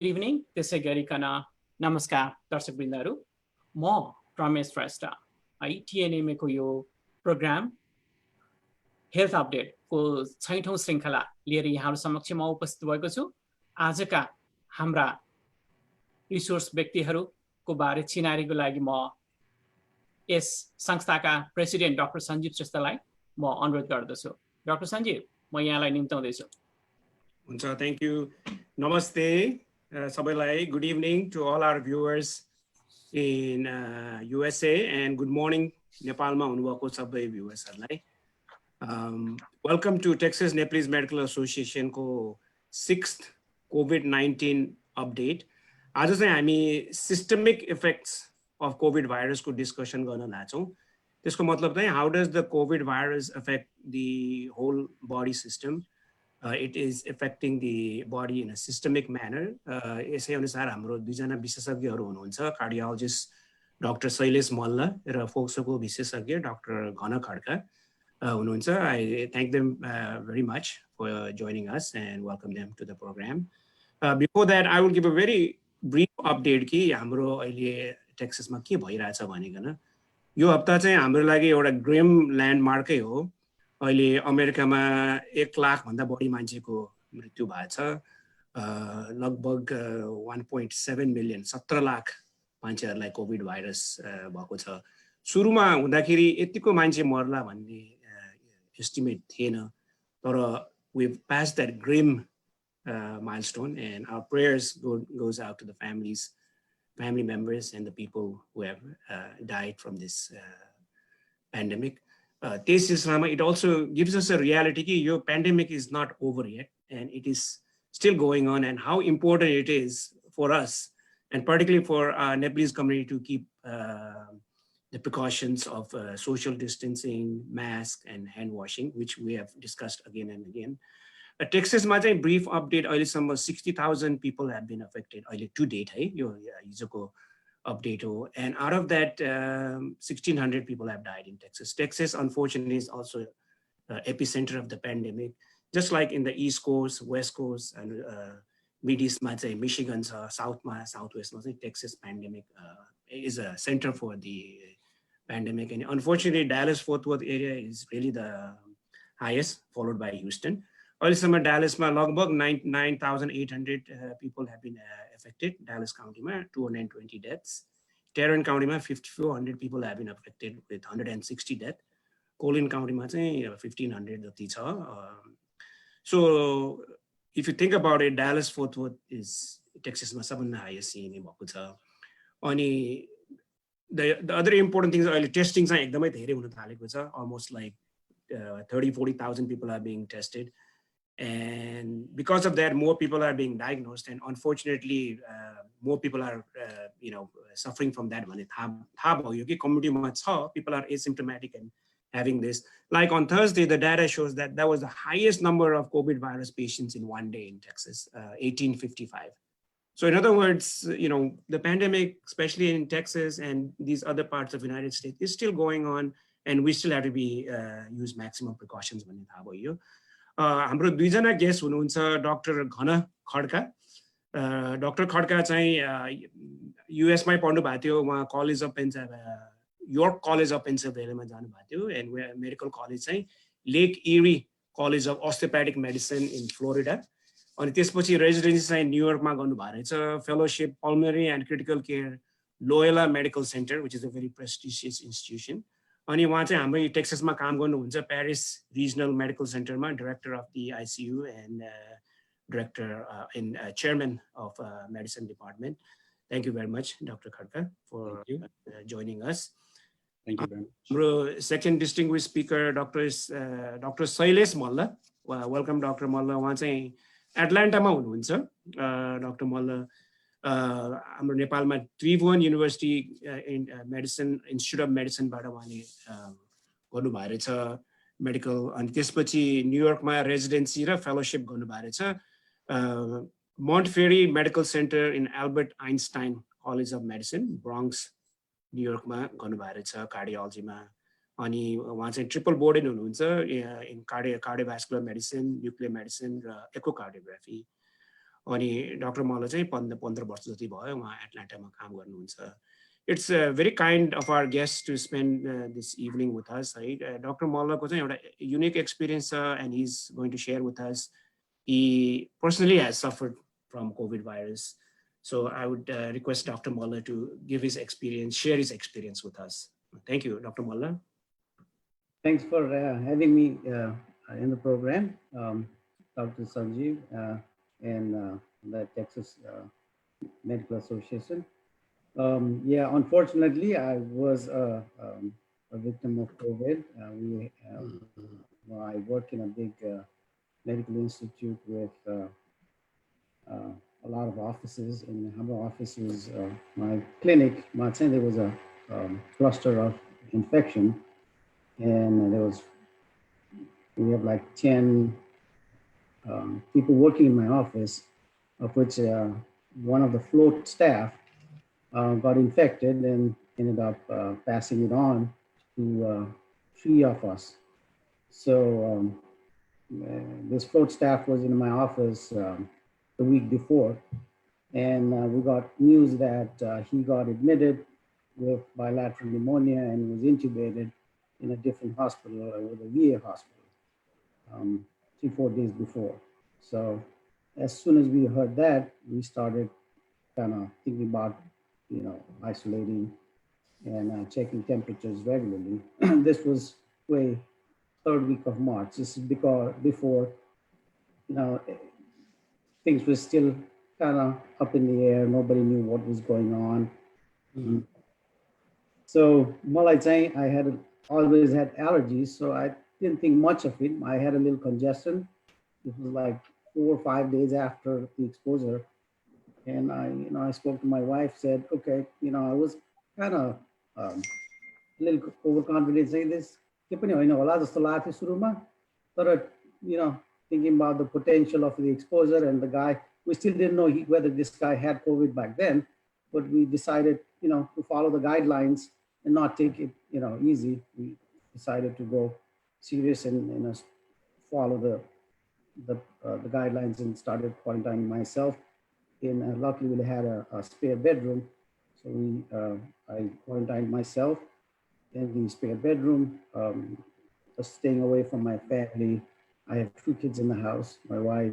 Good evening. त्यसै गरिकन नमस्कार दर्शकवृन्दहरू म रमेश श्रेष्ठ TNMA को यो प्रोग्राम हेल्थ अपडेट को 6औं श्रृंखला लिएर यहाँहरु समक्ष म उपस्थित भएको छु। आजका हाम्रा रिसोर्स व्यक्तिहरुको बारे चिनारीको लागि म यस संस्थाका प्रेसिडेन्ट डाक्टर सञ्जीव श्रेष्ठलाई म अनुरोध गर्दछु। डाक्टर सञ्जीव, म यहाँलाई निम्ताउँदै छु। हुन्छ, थ्यांक यू। नमस्ते सबैलाई. Good evening to all our viewers in USA and good morning नेपालमा हुनुभएको सबै भ्युअर्सहरुलाई. Welcome to Texas Nepalese Medical Association को 6th COVID-19 update. आज चाहिँ हामी systemic effects of COVID virus को discussion गर्न लाग्छौं. त्यसको मतलब चाहिँ how does the COVID virus affect the whole body system? It is affecting the body in a systemic manner. यसै अनुसार हाम्रो दुईजना विशेषज्ञहरू हुनुहुन्छ, कार्डियोलोजिस्ट डाक्टर शैलेश मल्ल र फोक्सोको विशेषज्ञ डाक्टर घन खड्का हुनुहुन्छ. I thank them very much for joining us and welcome them to the program. Before that, I will give a very brief update कि हाम्रो अहिले टेक्सासमा के भइरहेछ भनिकन. यो हप्ता चाहिँ हाम्रो लागि एउटा ग्रेम ल्यान्डमार्कै हो. अहिले अमेरिकामा 1 लाख भन्दा बढी मान्छेको मृत्यु भएको छ. लगभग 1.7 मिलियन 17 लाख मान्छेहरुलाई कोभिड भाइरस भएको छ. सुरुमा हुँदाखेरि यतिको मान्छे मर्ला भन्ने एस्टिमेट थिएन, तर we've passed that grim milestone and our prayers goes out to the family members and the people who have died from this pandemic. It also gives us a reality that your pandemic is not over yet and it is still going on, and how important it is for us and particularly for our Nepalese community to keep the precautions of social distancing, mask and hand washing, which we have discussed again and again. Texas ma चाहिँ brief update, अहिलेसम्म 60,000 people have been affected to date है, यो हिजोको update ho, and out of that 1,600 people have died in Texas. Texas unfortunately is also epicenter of the pandemic, just like in the East Coast, West Coast and Mid East ma चाहिँ Michigan छ, South ma, Southwest ma चाहिँ Texas pandemic is a center for the pandemic, and unfortunately Dallas Fort Worth area is really the highest, followed by Houston. अहिलेसम्म डालसमा लगभग 9,800 people have been affected. Dallas County ma 220 deaths. Tarrant County ma 5,400 people have been affected with 160 deaths. Collin County ma चाहिँ 1,500 जति छ. So if you think about it, Dallas Fort Worth is Texas ma सबभन्दा highest CNA भएको छ. अनि the other important things are testing चाहिँ एकदमै धेरै हुन थालेको छ. Almost like 30,000-40,000 people are being tested. And because of that, more people are being diagnosed, and unfortunately, more people are, suffering from that. Community people are asymptomatic and having this. Like on Thursday, the data shows that that was the highest number of COVID virus patients in one day in Texas, 1,855. So in other words, the pandemic, especially in Texas and these other parts of the United States, is still going on, and we still have to use maximum precautions when it happens. हाम्रो दुईजना guest हुनुहुन्छ, doctor घन Khadka. Doctor Khadka चाहिँ US मै पढ्नु भएको थियो. उहाँ college of York college of पेन्सिल्भेनियामा जानु भएको थियो, एन्ड मेडिकल कलेज चाहिँ Lake Erie college of osteopathic medicine in Florida. अनि त्यसपछि रेजिडेन्सी चाहिँ न्युयोर्कमा गर्नुभएको रहेछ. Fellowship pulmonary and critical care Loyola medical centre, which is a very prestigious institution. अनि उहाँ चाहिँ हाम्रो टेक्सासमा काम गर्नुहुन्छ, प्यारिस रिजनल मेडिकल सेन्टरमा director of the ICU and director in chairman of medicine department. Thank you very much doctor Khadka for joining us. Thank you very much. हाम्रो second distinguished speaker doctor Shailesh मल्ल. Welcome doctor मल्ल. उहाँ चाहिँ एटलान्टामा हुनुहुन्छ. Doctor मल्ल हाम्रो नेपालमा त्रिभुवन university medicine institute of मेडिसिनबाट उहाँले गर्नुभएको रहेछ medical. अनि त्यसपछि न्युयोर्कमा रेजिडेन्सी र फेलोशिप गर्नुभएको रहेछ. Montefiore Medical Center in Albert Einstein College of Medicine Bronx न्युयोर्कमा गर्नुभएको रहेछ कार्डियोलोजीमा. अनि उहाँ चाहिँ ट्रिपल बोर्डेड हुनुहुन्छ in cardiovascular medicine, nuclear medicine र एकोकार्डियोग्राफी. अनि डाक्टर मल्ल चाहिँ 15 वर्ष जति भयो उहाँ एटलान्टामा काम गर्नुहुन्छ. It's very kind of our guests to spend this evening with us. Dr. Malla ko चाहिँ एउटा unique experience and he's going to share with us. He personally has suffered from COVID virus. So I would request Dr. Malla to give his experience, share his experience with us. Thank you, Dr. Malla. Thanks for having me in the program, Dr. Sanjeev and the Texas Medical Association. Yeah, unfortunately, I was a victim of COVID. I work in a big medical institute with a lot of offices. In our office was my clinic. There was a cluster of infection, and we have like 10 people working in my office, of which one of the float staff got infected and ended up passing it on to 3 of us. So this float staff was in my office the week before, and we got news that he got admitted with bilateral pneumonia and was intubated in a different hospital, with a VA hospital, 3-4 days before. So as soon as we heard that, we started kind of thinking about, isolating and checking temperatures regularly. This was way 3rd week of March. This is because before, things were still kind of up in the air. Nobody knew what was going on. Mm-hmm. So, I had always had allergies, so I didn't think much of it. I had a little congestion. It was like 4 or 5 days after the exposure. And I spoke to my wife, said, okay, I was kind of a little overconfident saying this, thinking about the potential of the exposure and the guy. We still didn't know whether this guy had COVID back then, but we decided, to follow the guidelines and not take it, easy. We decided to go serious and follow the guidelines and started quarantining myself. And luckily we had a spare bedroom. So I quarantined myself in the spare bedroom, staying away from my family. I have 2 kids in the house, my wife.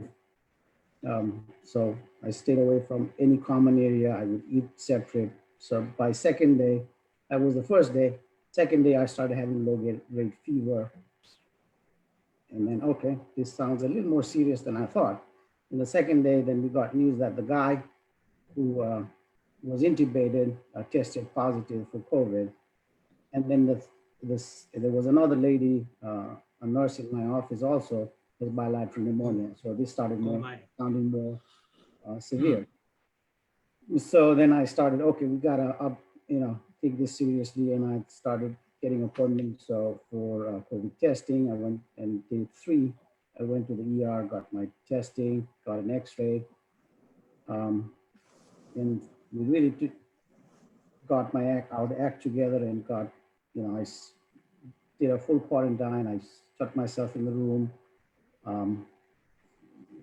So I stayed away from any common area. I would eat separate. So by 2nd day, that was the 1st day. 2nd day, I started having low-grade fever. And then, okay, this sounds a little more serious than I thought. In the 2nd day, then we got news that the guy who was intubated tested positive for COVID. And then there was another lady, a nurse in my office also, with bilateral pneumonia. So this started sounding more severe. So then I started, okay, we gotta take this seriously, and I started getting appointments for COVID testing. I went, and day 3, I went to the ER, got my testing, got an X-ray, and we really got our act together and got, I did a full quarantine. I shut myself in the room,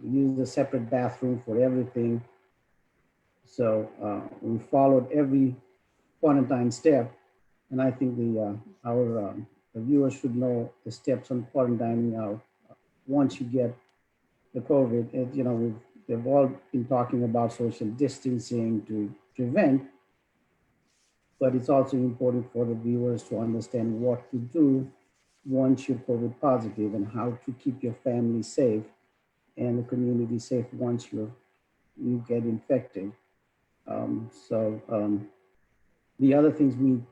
used a separate bathroom for everything. So we followed every quarantine step, and I think our viewers should know the steps on quarantining. Once you get the COVID, we've all been talking about social distancing to prevent, but it's also important for the viewers to understand what to do once you're COVID positive and how to keep your family safe and the community safe once you get infected. The other things we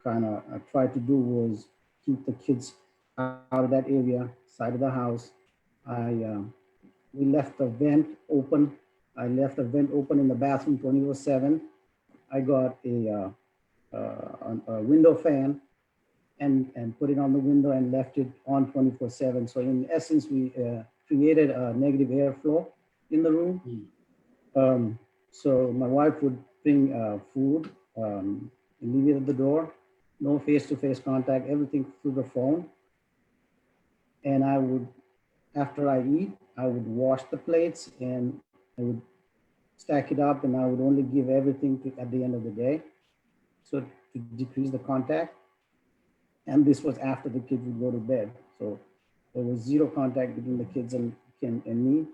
kind of tried to do was keep the kids out of that area, side of the house. We left the vent open. I left the vent open in the bathroom 24/7. I got a window fan and put it on the window and left it on 24/7. So in essence, we created a negative airflow in the room. So my wife would bring food and leave it at the door, no face-to-face contact, everything through the phone. And I would, after I eat, I would wash the plates and I would stack it up, and I would only give everything at the end of the day. So to decrease the contact. And this was after the kids would go to bed. So there was zero contact between the kids and me.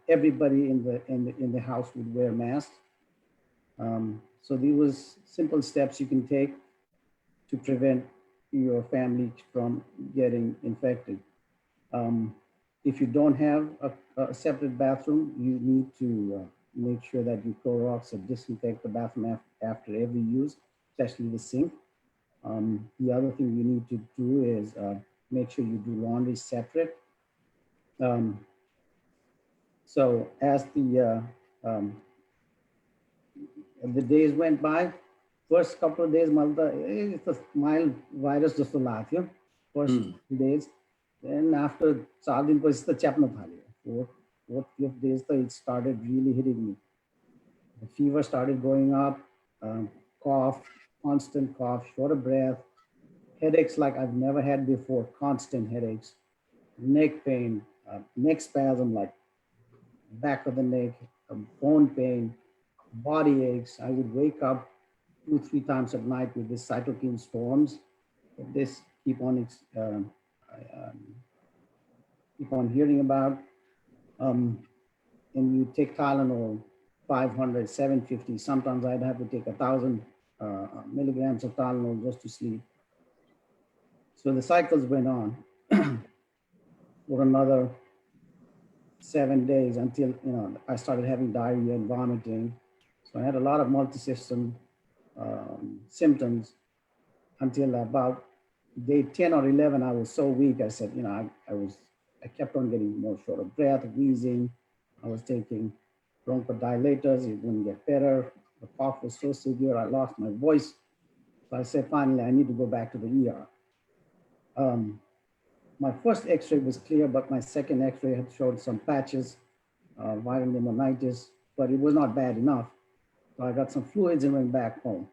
Everybody in the house would wear masks. So these was simple steps you can take to prevent your family from getting infected. If you don't have a separate bathroom, you need to make sure that you Clorox or disinfect the bathroom after every use, especially the sink. The other thing you need to do is make sure you do laundry separate. So as the days went by, first couple of days, it's a mild virus just to first days. Then after 4 दिन पछि त च्याप्न थाल्यो. Fourth, fifth days it started really hitting me. The fever started going up, cough, constant cough, short of breath, headaches like I've never had before, constant headaches, neck pain, neck spasm like back of the neck, bone pain, body aches. I would wake up 2-3 times at night with this cytokine storms. This keep on hearing about. And you take Tylenol, 500, 750. Sometimes I'd have to take 1,000 milligrams of Tylenol just to sleep. So the cycles went on for another 7 days until I started having diarrhea and vomiting. So I had a lot of multi-system symptoms until about day 10 or 11. I was so weak. I said, I kept on getting more short of breath, wheezing. I was taking bronchodilators. It wouldn't get better. The cough was so severe. I lost my voice. So I said, finally, I need to go back to the ER. My first x-ray was clear, but my second x-ray had showed some patches, viral pneumonitis, but it was not bad enough. So I got some fluids and went back home.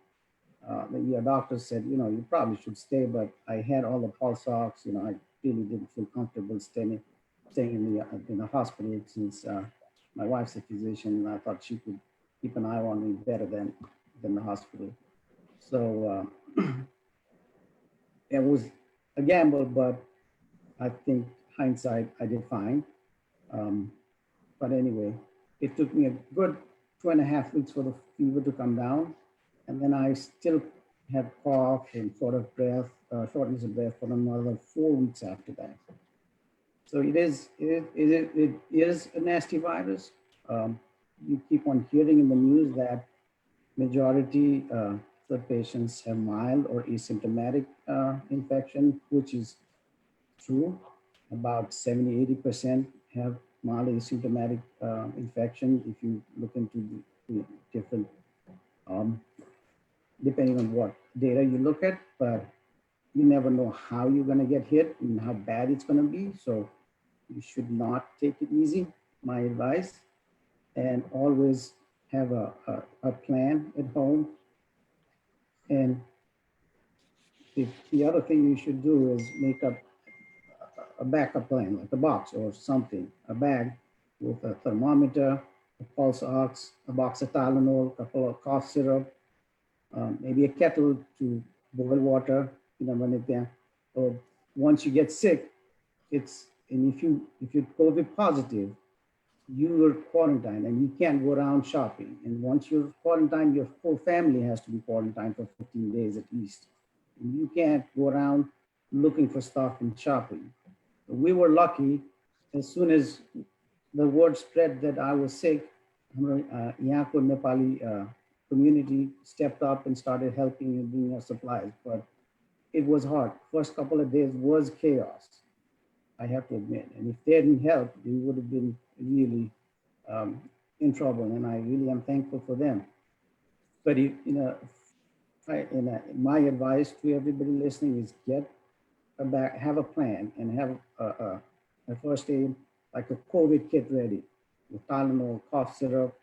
The ER doctor said, you probably should stay, but I had all the pulse ox. I really didn't feel comfortable staying in the hospital since my wife's a physician, and I thought she could keep an eye on me better than the hospital. So it was a gamble, but I think hindsight, I did fine. But anyway, it took me a good 2.5 weeks for the fever to come down. And then I still had cough and shortness of breath for another 4 weeks after that. So it is a nasty virus. You keep on hearing in the news that majority of the patients have mild or asymptomatic infection, which is true. About 70-80% have mild asymptomatic infection if you look into the different, depending on what data you look at, but you never know how you're gonna get hit and how bad it's gonna be. So you should not take it easy, my advice, and always have a plan at home. And the other thing you should do is make up a backup plan, like a box or something, a bag with a thermometer, a pulse ox, a box of Tylenol, a couple of cough syrup, maybe a kettle to boil water, when it's there. Or once you get sick, and if you're COVID positive, you're quarantined and you can't go around shopping. And once you're quarantined, your whole family has to be quarantined for 15 days at least. And you can't go around looking for stuff and shopping. We were lucky. As soon as the word spread that I was sick, Yako Nepali community stepped up and started helping and bringing us supplies. But it was hard. First couple of days was chaos, I have to admit. And if they didn't help, we would have been really in trouble. And I really am thankful for them. But my advice to everybody listening is have a plan and have a first aid, like a COVID kit ready with Tylenol, cough syrup,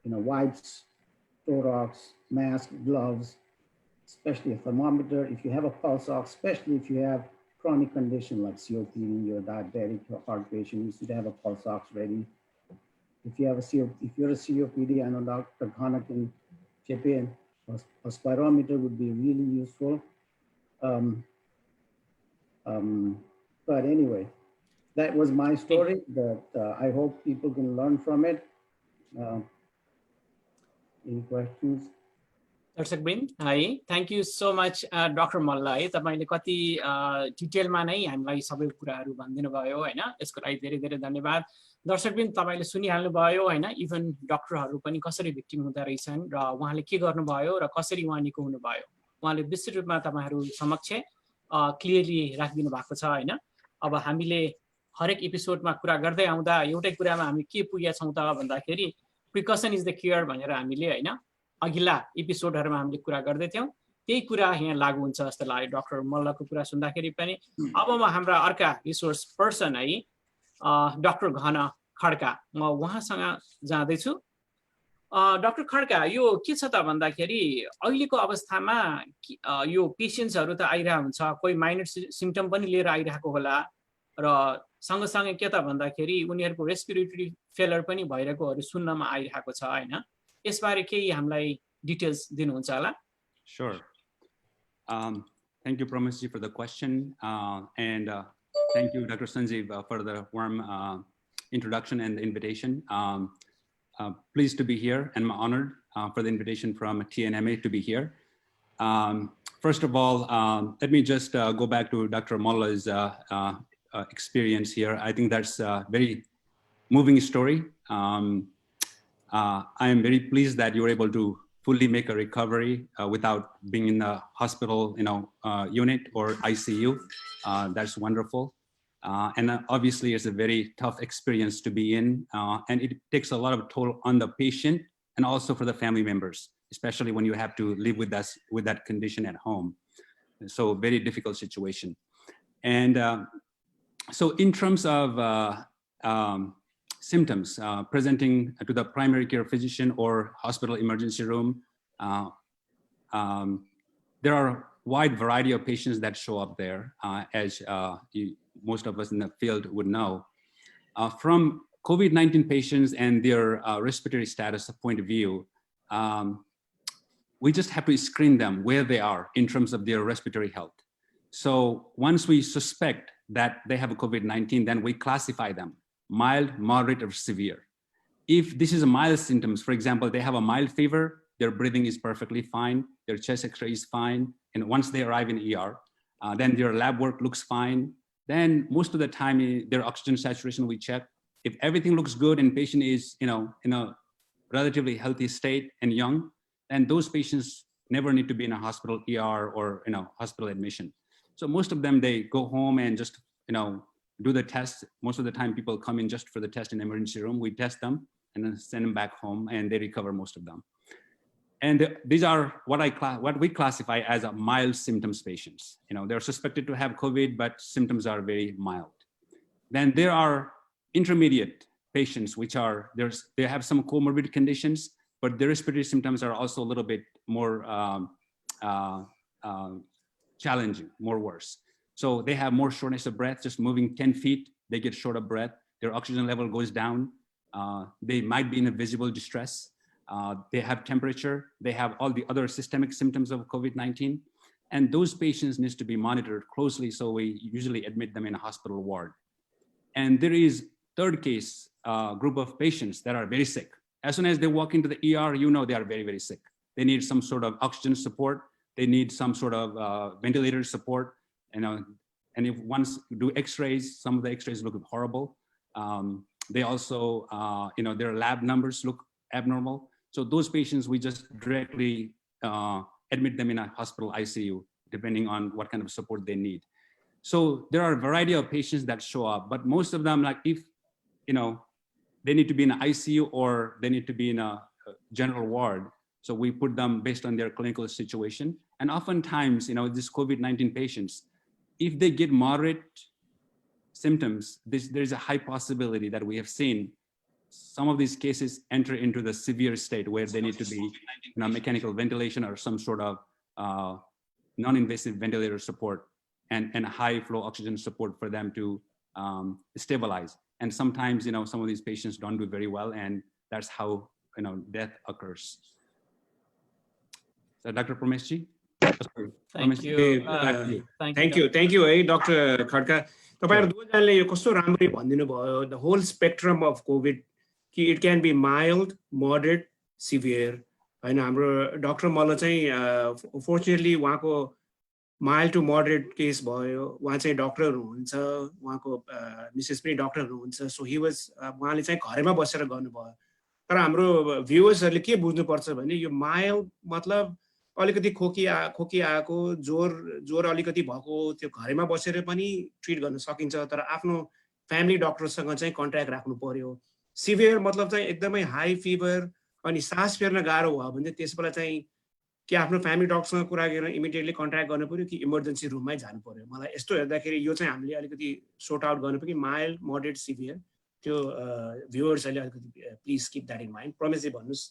wipes, Clorox, mask, gloves, especially a thermometer. If you have a pulse ox, especially if you have chronic condition like COPD or diabetic or heart patient, you should have a pulse ox ready. If you have if you're a COPD, I know Dr. Ghana can chip in. A spirometer would be really useful. But anyway, that was my story. That I hope people can learn from it. Any questions? दर्शकवृन्द है thank you so much doctor Malla है तपाईँले कति डिटेलमा नै हामीलाई सबै कुराहरू भनिदिनु भयो होइन यसको लागि धेरै धेरै धन्यवाद दर्शकवृन्द तपाईँले सुनिहाल्नु भयो होइन इभन डाक्टरहरू पनि कसरी भिक्टिम हुँदा रहेछन् र उहाँले के गर्नुभयो र कसरी उहाँ निको हुनुभयो उहाँले विस्तृत रूपमा तपाईँहरू समक्ष क्लियरली राखिदिनु भएको छ होइन अब हामीले हरेक एपिसोडमा कुरा गर्दै आउँदा एउटै कुरामा हामी के पुगेका छौँ त भन्दाखेरि प्रिकसन इज द केयर भनेर हामीले होइन अघिल्ला एपिसोडहरूमा हामीले कुरा गर्दै थियौँ त्यही कुरा यहाँ लागू हुन्छ जस्तो लाग्यो डाक्टर मल्लको कुरा सुन्दाखेरि पनि अब म हाम्रा अर्का रिसोर्स पर्सन है डाक्टर घन खड्का म उहाँसँग जाँदैछु डाक्टर खड्का यो के छ त भन्दाखेरि अहिलेको अवस्थामा यो पेसेन्ट्सहरू त आइरहेको हुन्छ कोही माइनर सिम्पटम पनि लिएर आइरहेको होला र सँगसँगै के त भन्दाखेरि उनीहरूको रेस्पिरेटरी फेलर पनि भइरहेकोहरू सुन्नमा आइरहेको छ होइन यसबारे केही हामीलाई डिटेल्स दिनुहुन्छ होला Sure. Thank you, Promise, for the question. And thank you, Dr. Sanjeev, for the warm introduction and the invitation. Pleased to be here, and I'm honored for the invitation from TNMA to be here. First of all, let me just go back to Dr. Molla's experience here. I think that's a very moving story. I am very pleased that you were able to fully make a recovery without being in the hospital, unit or ICU. That's wonderful. And obviously it's a very tough experience to be in. And it takes a lot of toll on the patient and also for the family members, especially when you have to live with us with that condition at home. So very difficult situation. And so in terms of symptoms presenting to the primary care physician or hospital emergency room, there are a wide variety of patients that show up there, as most of us in the field would know. From COVID-19 patients and their respiratory status point of view, we just have to screen them where they are in terms of their respiratory health. So once we suspect that they have COVID-19, then we classify them mild, moderate, or severe. If this is a mild symptoms, for example, they have a mild fever, their breathing is perfectly fine, their chest X-ray is fine, and once they arrive in ER, then their lab work looks fine. Then most of the time, their oxygen saturation we check. If everything looks good and patient is, in a relatively healthy state and young, then those patients never need to be in a hospital ER or hospital admission. So most of them, they go home and just do the test. Most of the time people come in just for the test in the emergency room. We test them and then send them back home and they recover, most of them. And these are what we classify as a mild symptoms patients. They're suspected to have COVID, but symptoms are very mild. Then there are intermediate patients, which are, they have some comorbid conditions, but their respiratory symptoms are also a little bit more challenging, more worse. So they have more shortness of breath, just moving 10 feet, they get short of breath, their oxygen level goes down, they might be in a visible distress, they have temperature, they have all the other systemic symptoms of COVID-19, and those patients need to be monitored closely, so we usually admit them in a hospital ward. And there is third case group of patients that are very sick. As soon as they walk into the ER, they are very, very sick. They need some sort of oxygen support, they need some sort of ventilator support, and if once do X-rays, some of the X-rays look horrible. They also, their lab numbers look abnormal. So those patients, we just directly admit them in a hospital ICU, depending on what kind of support they need. So there are a variety of patients that show up, but most of them, like if, they need to be in an ICU or they need to be in a general ward. So we put them based on their clinical situation. And oftentimes, these COVID-19 patients, if they get moderate symptoms, there's a high possibility that we have seen some of these cases enter into the severe state where they need to be mechanical ventilation or some sort of non-invasive ventilator support and high flow oxygen support for them to stabilize. And sometimes, some of these patients don't do very well, and that's how, death occurs. So Dr. Prameshji? Sorry, Thank Prameshji, you. back to you. Thank you है doctor Khadka तपाईहरु दुवैजनाले यो कस्तो राम्ररी भनिदिनु भयो the whole spectrum of covid कि it can be mild moderate severe हैन हाम्रो डाक्टर मल्ल चाहिँ फोर्चुनेटली उहाँको माइल्ड टु मोडरेट केस भयो उहाँ चाहिँ डाक्टर हुनुहुन्छ उहाँको मिसेस पनि डाक्टर हुनुहुन्छ सो ही वाज उहाँले चाहिँ घरैमा बसेर गर्नुभयो तर हाम्रो भ्युअर्सहरुले के बुझ्नुपर्छ भने यो माइल्ड मतलब अलिकति खोकी आएको जोर अलिकति भएको त्यो घरैमा बसेर पनि ट्रिट गर्न सकिन्छ तर आफ्नो फ्यामिली डाक्टरसँग चाहिँ कन्ट्याक्ट राख्नु पर्यो सिभियर मतलब चाहिँ एकदमै हाई फिभर अनि सास फेर्न गाह्रो भयो भने त्यसबेला चाहिँ कि आफ्नो फ्यामिली डक्टरसँग कुरा गरेर इमिडिएटली कन्ट्याक्ट गर्नु पर्यो कि इमर्जेन्सी रुममै जानु पर्यो मलाई यस्तो हेर्दाखेरि यो चाहिँ हामीले अलिकति सोर्ट आउट गर्नु पर्यो कि माइल्ड मोडरेट सिभियर त्यो भ्युअर्सहरूले अलिकति please keep that in mind प्रमेशजी भन्नुहोस्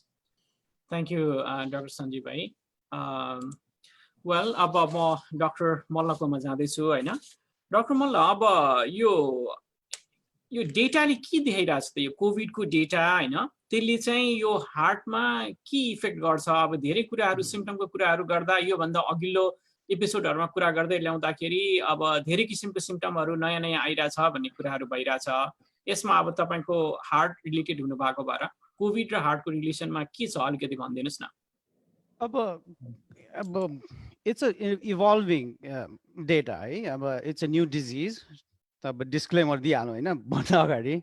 थ्याङ्क यू डाक्टर सञ्जीव भाइ वेल अब म डाक्टर मल्लकोमा जाँदैछु होइन डाक्टर मल्ल अब यो डेटाले के देखाइरहेको छ त यो कोभिडको डेटा होइन त्यसले चाहिँ यो हार्टमा के इफेक्ट गर्छ अब धेरै कुराहरू सिम्पटमको कुराहरू गर्दा योभन्दा अघिल्लो एपिसोडहरूमा कुरा गर्दै ल्याउँदाखेरि अब धेरै किसिमको सिम्पटमहरू नयाँ नयाँ आइरहेछ भन्ने कुराहरू भइरहेछ यसमा अब तपाईँको हार्ट रिलेटेड हुनु भएको भएर कोभिड र हार्टको रिलेसनमा के छ अलिकति भनिदिनुहोस् न अब it's a evolving data है अब it's a new disease अब disclaimer दिइहाल्नु होइन भन्दा अगाडि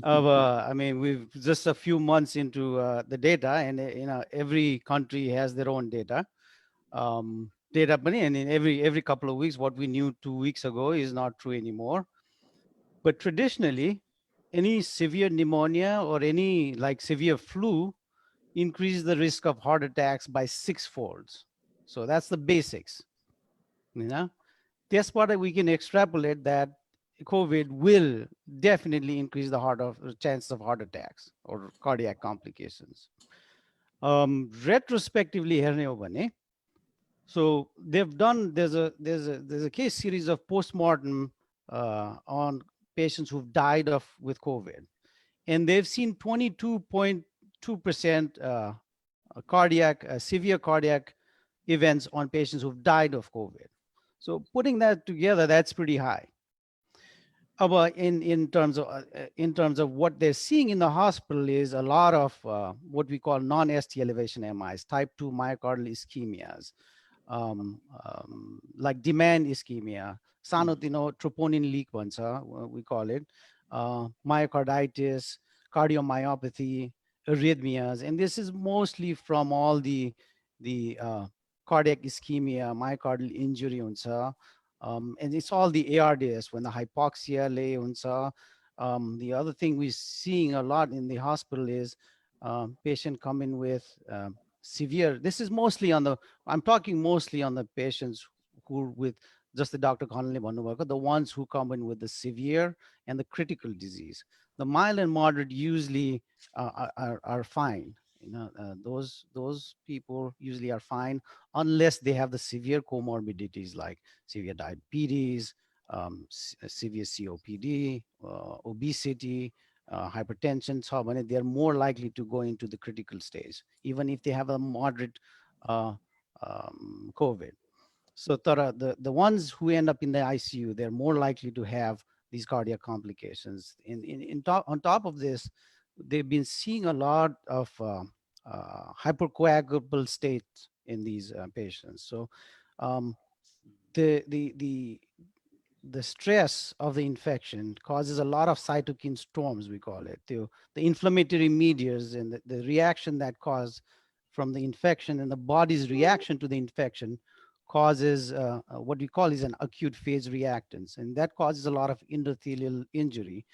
अब I mean we've just a few months into the data and every country has their own data data पनि and in every couple of weeks what we knew 2 weeks ago is not true anymore but traditionally any severe pneumonia or any like severe flu increase the risk of heart attacks by 6-folds. So that's the basics. That's what we can extrapolate that COVID will definitely increase the chance of heart attacks or cardiac complications. Retrospectively, so they've done there's a case series of postmortem on patients who've died with COVID, and they've seen 22.2% severe cardiac events on patients who've died of COVID. So putting that together, that's pretty high. In terms of what they're seeing in the hospital is a lot of what we call non-ST elevation MIs, type 2 myocardial ischemias, like demand ischemia, sanotino troponin leak we call it, myocarditis, cardiomyopathy, arrhythmias, and this is mostly from all the cardiac ischemia, myocardial injury and it's all the ARDS when the hypoxia lay the other thing we're seeing a lot in the hospital is patient come in with severe. This is mostly I'm talking mostly on the patients who with just the Dr. Connolly Bhanuveko, the ones who come in with the severe and the critical disease. The mild and moderate usually are fine. Those people usually are fine unless they have the severe comorbidities like severe diabetes, severe COPD, obesity, hypertension. So they are more likely to go into the critical stage, even if they have a moderate COVID. So the ones who end up in the ICU, they're more likely to have these cardiac complications. On top of this, they've been seeing a lot of hypercoagulable states in these patients. So the stress of the infection causes a lot of cytokine storms, we call it. The inflammatory mediators and the reaction that cause from the infection and the body's reaction to the infection causes what we call is an acute phase reactance, and that causes a lot of endothelial injury.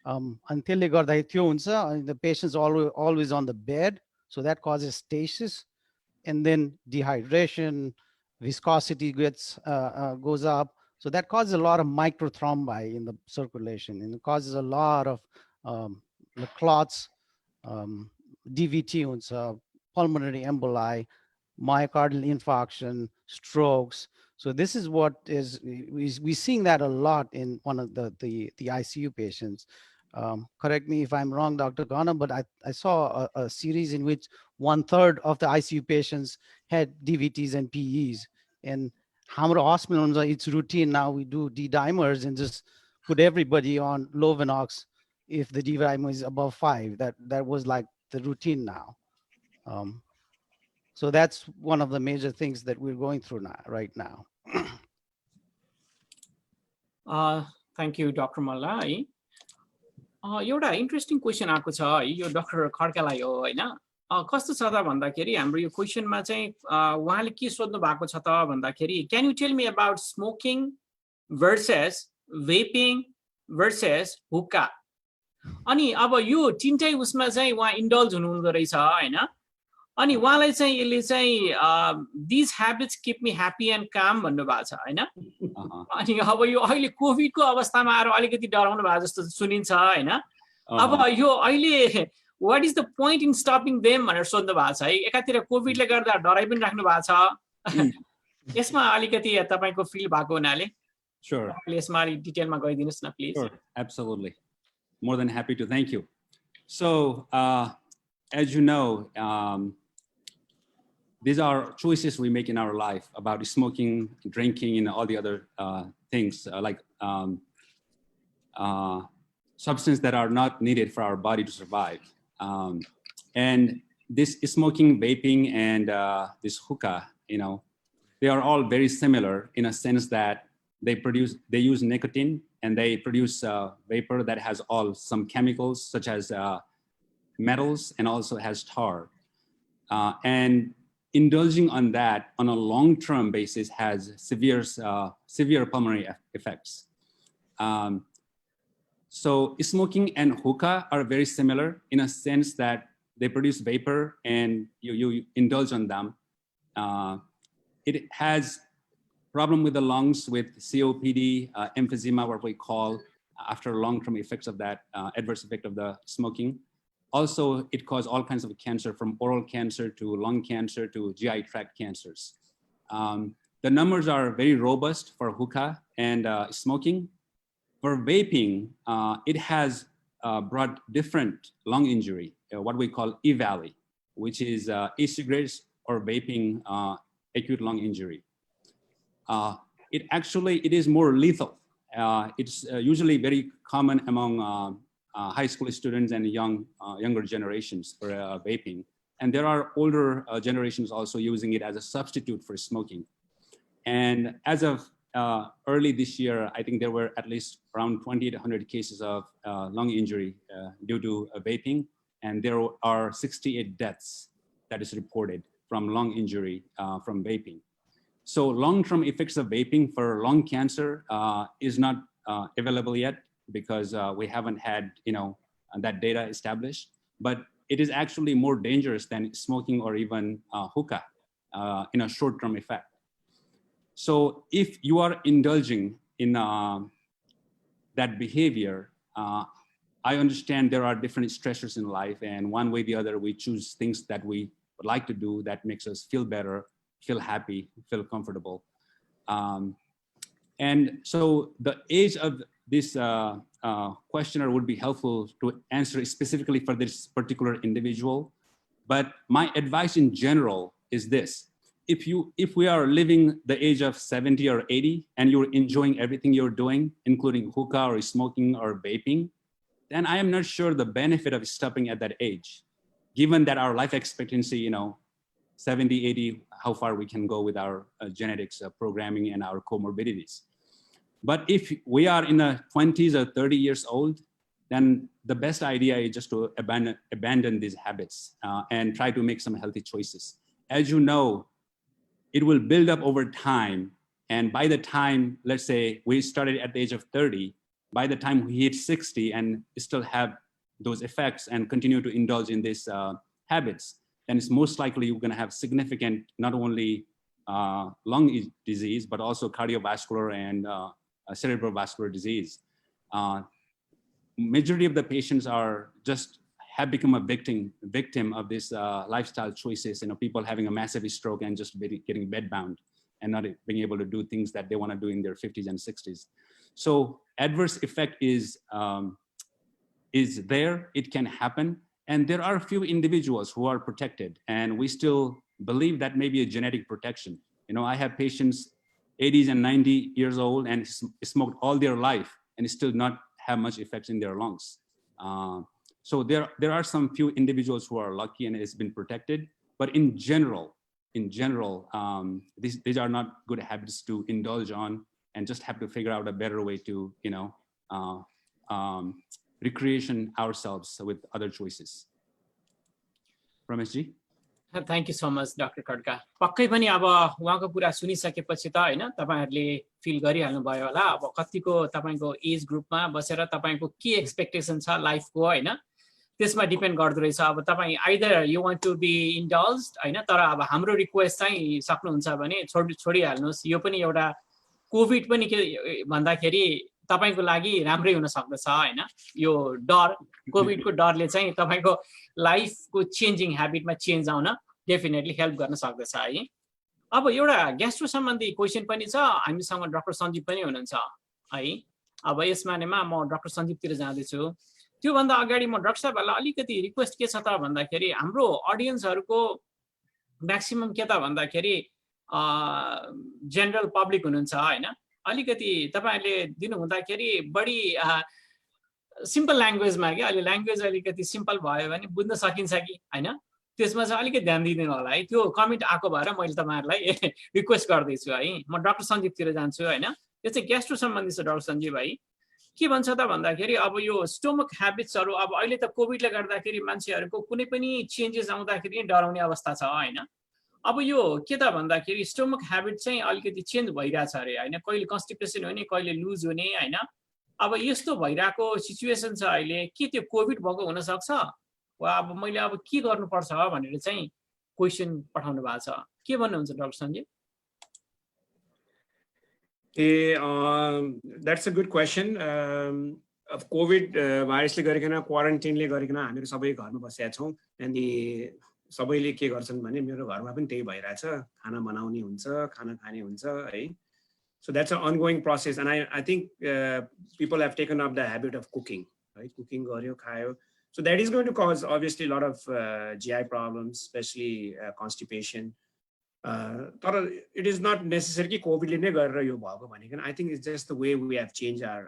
Until they got the patient's always on the bed, so that causes stasis, and then dehydration, viscosity goes up, so that causes a lot of microthrombi in the circulation, and it causes a lot of the clots, DVT, pulmonary emboli, myocardial infarction, strokes. So this is what is, we're seeing that a lot in one of the ICU patients. Correct me if I'm wrong, Dr. Ghana, but I saw a series in which 1/3 of the ICU patients had DVTs and PEs. And Hamra Hospital, it's routine now. We do D-dimers and just put everybody on Lovenox if the D-dimer is above 5. That was like the routine now. So that's one of the major things that we're going through now, right now. Thank you, Dr. Malla. एउटा interesting question आएको छ है, यो doctor खड्कालाई हो होइन। कस्तो छ त भन्दाखेरि हाम्रो यो क्वेसनमा चाहिँ उहाँले के सोध्नु भएको छ त भन्दाखेरि, can you tell me about smoking versus vaping versus hookah. अनि अब यो तिनटै उसमा चाहिँ उहाँ इन्डल्ज हुनुहुँदो रहेछ होइन। अनि उहाँलाई चाहिँ यसले चाहिँ these habits keep me happy and काम भन्नुभएको छ होइन। अनि अब यो अहिले कोभिडको अवस्थामा आएर अलिकति डराउनु भएको जस्तो सुनिन्छ होइन। अब यो अहिले what is the point in stopping them भनेर सोध्नु भएको छ है। एकातिर कोभिडले गर्दा डराइ पनि राख्नु भएको छ, यसमा अलिकति तपाईँको फिल भएको हुनाले यसमा अलिक डिटेलमा गइदिनुहोस् न please. Sure, absolutely. More than happy to. Thank you. So as you know, these are choices we make in our life about smoking, drinking, and all the other things like substances that are not needed for our body to survive. And this smoking, vaping, and this hookah, they are all very similar in a sense that they use nicotine and they produce vapor that has some chemicals such as metals and also has tar. And indulging on that on a long-term basis has severe pulmonary effects. So smoking and hookah are very similar in a sense that they produce vapor and you indulge on them. It has problem with the lungs with COPD, emphysema, what we call after long-term effects of that adverse effect of the smoking. Also, it causes all kinds of cancer, from oral cancer to lung cancer to GI tract cancers. The numbers are very robust for hookah and smoking. For vaping, it has brought different lung injury, what we call EVALI, which is e-cigarettes or vaping acute lung injury. It is more lethal. It's usually very common among high school students and younger generations for vaping. And there are older generations also using it as a substitute for smoking. And as of early this year, I think there were at least around 20 to 100 cases of lung injury due to vaping. And there are 68 deaths that is reported from lung injury from vaping. So long-term effects of vaping for lung cancer is not available yet because we haven't had that data established. But it is actually more dangerous than smoking or even hookah in a short-term effect. So if you are indulging in that behavior, I understand there are different stressors in life, and one way or the other, we choose things that we would like to do that makes us feel better, feel happy, feel comfortable. And so the age of this questioner would be helpful to answer specifically for this particular individual. But my advice in general is this. If we are living the age of 70 or 80 and you're enjoying everything you're doing, including hookah or smoking or vaping, then I am not sure the benefit of stopping at that age, given that our life expectancy, 70, 80, how far we can go with our genetics programming and our comorbidities. But if we are in the 20s or 30 years old, then the best idea is just to abandon these habits and try to make some healthy choices. As you know, it will build up over time. And by the time, let's say we started at the age of 30, by the time we hit 60 and still have those effects and continue to indulge in these habits, then it's most likely you're gonna have significant, not only lung disease, but also cardiovascular and cerebrovascular disease. Majority of the patients have become a victim of this lifestyle choices, people having a massive stroke and just getting bedbound. and not being able to do things that they want to do in their 50s and 60s. So adverse effect is there, it can happen. And there are a few individuals who are protected, and we still believe that may be a genetic protection. I have patients 80s and 90 years old and smoked all their life and still not have much effects in their lungs. So there are some few individuals who are lucky and it's been protected, but in general, these are not good habits to indulge on, and just have to figure out a better way to, recreation ourselves with other choices. Rameshji? Thank you so much, Dr. Khadka. पक्कै पनि अब उहाँको कुरा सुनिसकेपछि त हैन तपाईहरुले fill गरिहाल्नु भयो होला अब कतिको तपाईको एज ग्रुपमा बसेर तपाईको के एक्सपेक्टेसन छ लाइफको हैन त्यसमा डिपेन्ड गर्दै रहेछ अब तपाई either you want to be indulged हैन तर अब हाम्रो रिक्वेस्ट चाहिँ सक्नुहुन्छ भने छोडिहाल्नुस् यो पनि एउटा कोभिड पनि के भन्दाखेरि तपाईको लागि राम्रै हुन सक्दछ हैन यो डर कोभिडको डरले चाहिँ तपाईको लाइफको चेन्जिङ ह्याबिटमा चेन्ज आउन डेफिनेटली हेल्प गर्न सक्दछ है अब एउटा ग्यास्ट्रो सम्बन्धी क्वेशन पनि छ हामीसँग डाक्टर सञ्जीव पनि हुनुहुन्छ है अब यसमानेमा म डाक्टर सञ्जीवतिर जाँदैछु त्यो भन्दा अगाडि म डाक्टर साहबहरुलाई अलिकति रिक्वेस्ट के छ त भन्दाखेरि हाम्रो ऑडियन्सहरुको म्याक्सिमम के त भन्दाखेरि जनरल पब्लिक हुनुहुन्छ हैन अलिकति तपाईहरुले दिनु हुँदाखेरि बढी सिम्पल ल्याङ्ग्वेजमा के अलि ल्याङ्ग्वेज अलिकति सिम्पल भयो भने बुझ्न सकिन्छ कि हैन त्यसमा चाहिँ अलिकति ध्यान दिदिनु होला है त्यो कमेन्ट आको भएर मैले तपाईहरुलाई रिक्वेस्ट गर्दै छु है म डाक्टर सञ्जीवतिर जान्छु हैन यो चाहिँ ग्यास्ट्रो सम्बन्धी छ डाक्टर सञ्जीव भाइ के भन्छ त भन्दाखेरि अब यो स्टोमक ह्याबिट्सहरु अब अहिले त कोभिडले गर्दाखेरि मान्छेहरुको कुनै पनि चेन्जेस आउँदाखेरि डराउने अवस्था छ हैन अब यो के त भन्दाखेरि स्टोमक ह्याबिट चाहिँ अलिकति चेन्ज भइराछ अरे हैन कहिले कन्स्टिपेसन हुने कहिले लुज हुने हैन अब यस्तो भइराको सिचुएसन छ अहिले के त्यो कोभिड भएको हुन सक्छ वा अब मैले अब के गर्नुपर्छ भनेर चाहिँ क्वेशन पठाउनु भएको छ के भन्नुहुन्छ doctor Sanjeev That's a good question. Of COVID virusले गरिकन क्वारेन्टाइनले गरिकन हामीहरु सबै घरमा बसेका छौं अनि सबैले के गर्छन् भने मेरो घरमा पनि त्यही भइराछ खाना बनाउने हुन्छ खाना खाने हुन्छ है so that's an ongoing process and I think people have taken up the habit of cooking right cooking गर्यो खायो so that is going to cause obviously a lot of GI problems especially constipation तर it is not necessarily COVID ले नै गरेर यो भएको भनेको I think it's just the way we have changed our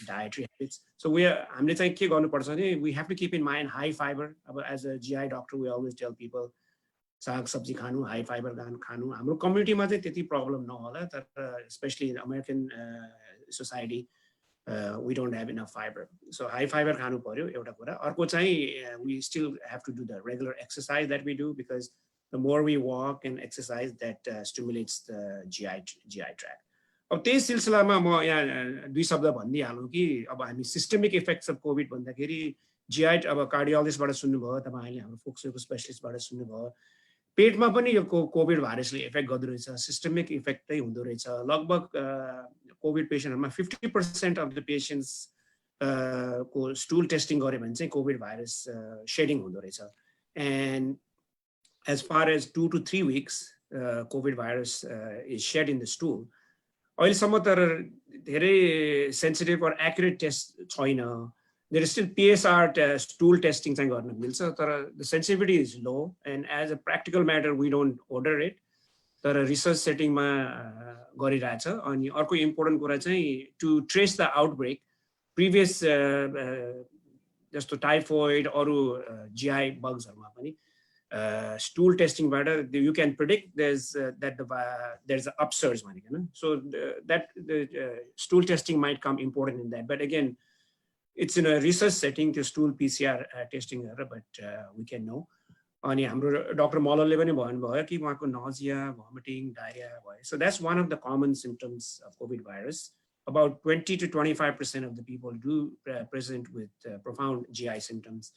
dietary habits so हामीले चाहिँ के गर्नुपर्छ भने we have to keep in mind high fiber as a GI doctor we always tell people साग सब्जी खानु हाई फाइबर खानु हाम्रो कम्युनिटीमा चाहिँ त्यति प्रब्लम नहोला तर specially in American society we don't have enough fiber so high fiber खानु पर्यो एउटा कुरा अर्को चाहिँ we still have to do the regular exercise that we do because the more we walk and exercise that stimulates the GI tract अब त्यही सिलसिलामा म यहाँ दुई शब्द भन्दिहालौँ कि अब हामी सिस्टमिक इफेक्ट्स अफ कोभिड भन्दाखेरि GI अब कार्डियोलोजिस्टबाट सुन्नुभयो तपाईहरुले हाम्रो फोक्सोको स्पेशलिस्टबाट सुन्नुभयो पेटमा पनि यो कोभिड भाइरसले इफेक्ट गर्दो रहेछ सिस्टमिक इफेक्ट चाहिँ हुँदो रहेछ लगभग कोभिड पेशेन्टहरुमा 50% अफ द पेशेन्ट्स को स्टूल टेस्टिङ गरे भने चाहिँ कोभिड भाइरस शेडिङ हुँदो रहेछ end as far as 2 to 3 weeks COVID virus is shed in the stool अहिलेसम्म तर धेरै सेन्सिटिभ or accurate test छैन there is still PSR stool testing चाहिँ गर्न मिल्छ तर the sensitivity is low and as a practical matter we don't order it तर research सेटिङमा गरिरहेछ अनि अर्को इम्पोर्टेन्ट कुरा चाहिँ to trace the outbreak previous जस्तो टाइफोइड अरु GI bugsहरुमा पनि stool testing matter you can predict there's an upsurge so that the stool testing might come important in that but again it's in a research setting to stool PCR testing but we can know अनि हाम्रो doctor मल्लले पनि भन्नुभयो कि उहाँको nausea vomiting diarrhea भयो so that's one of the common symptoms of COVID virus about 20 to 25% of the people do present with profound GI symptoms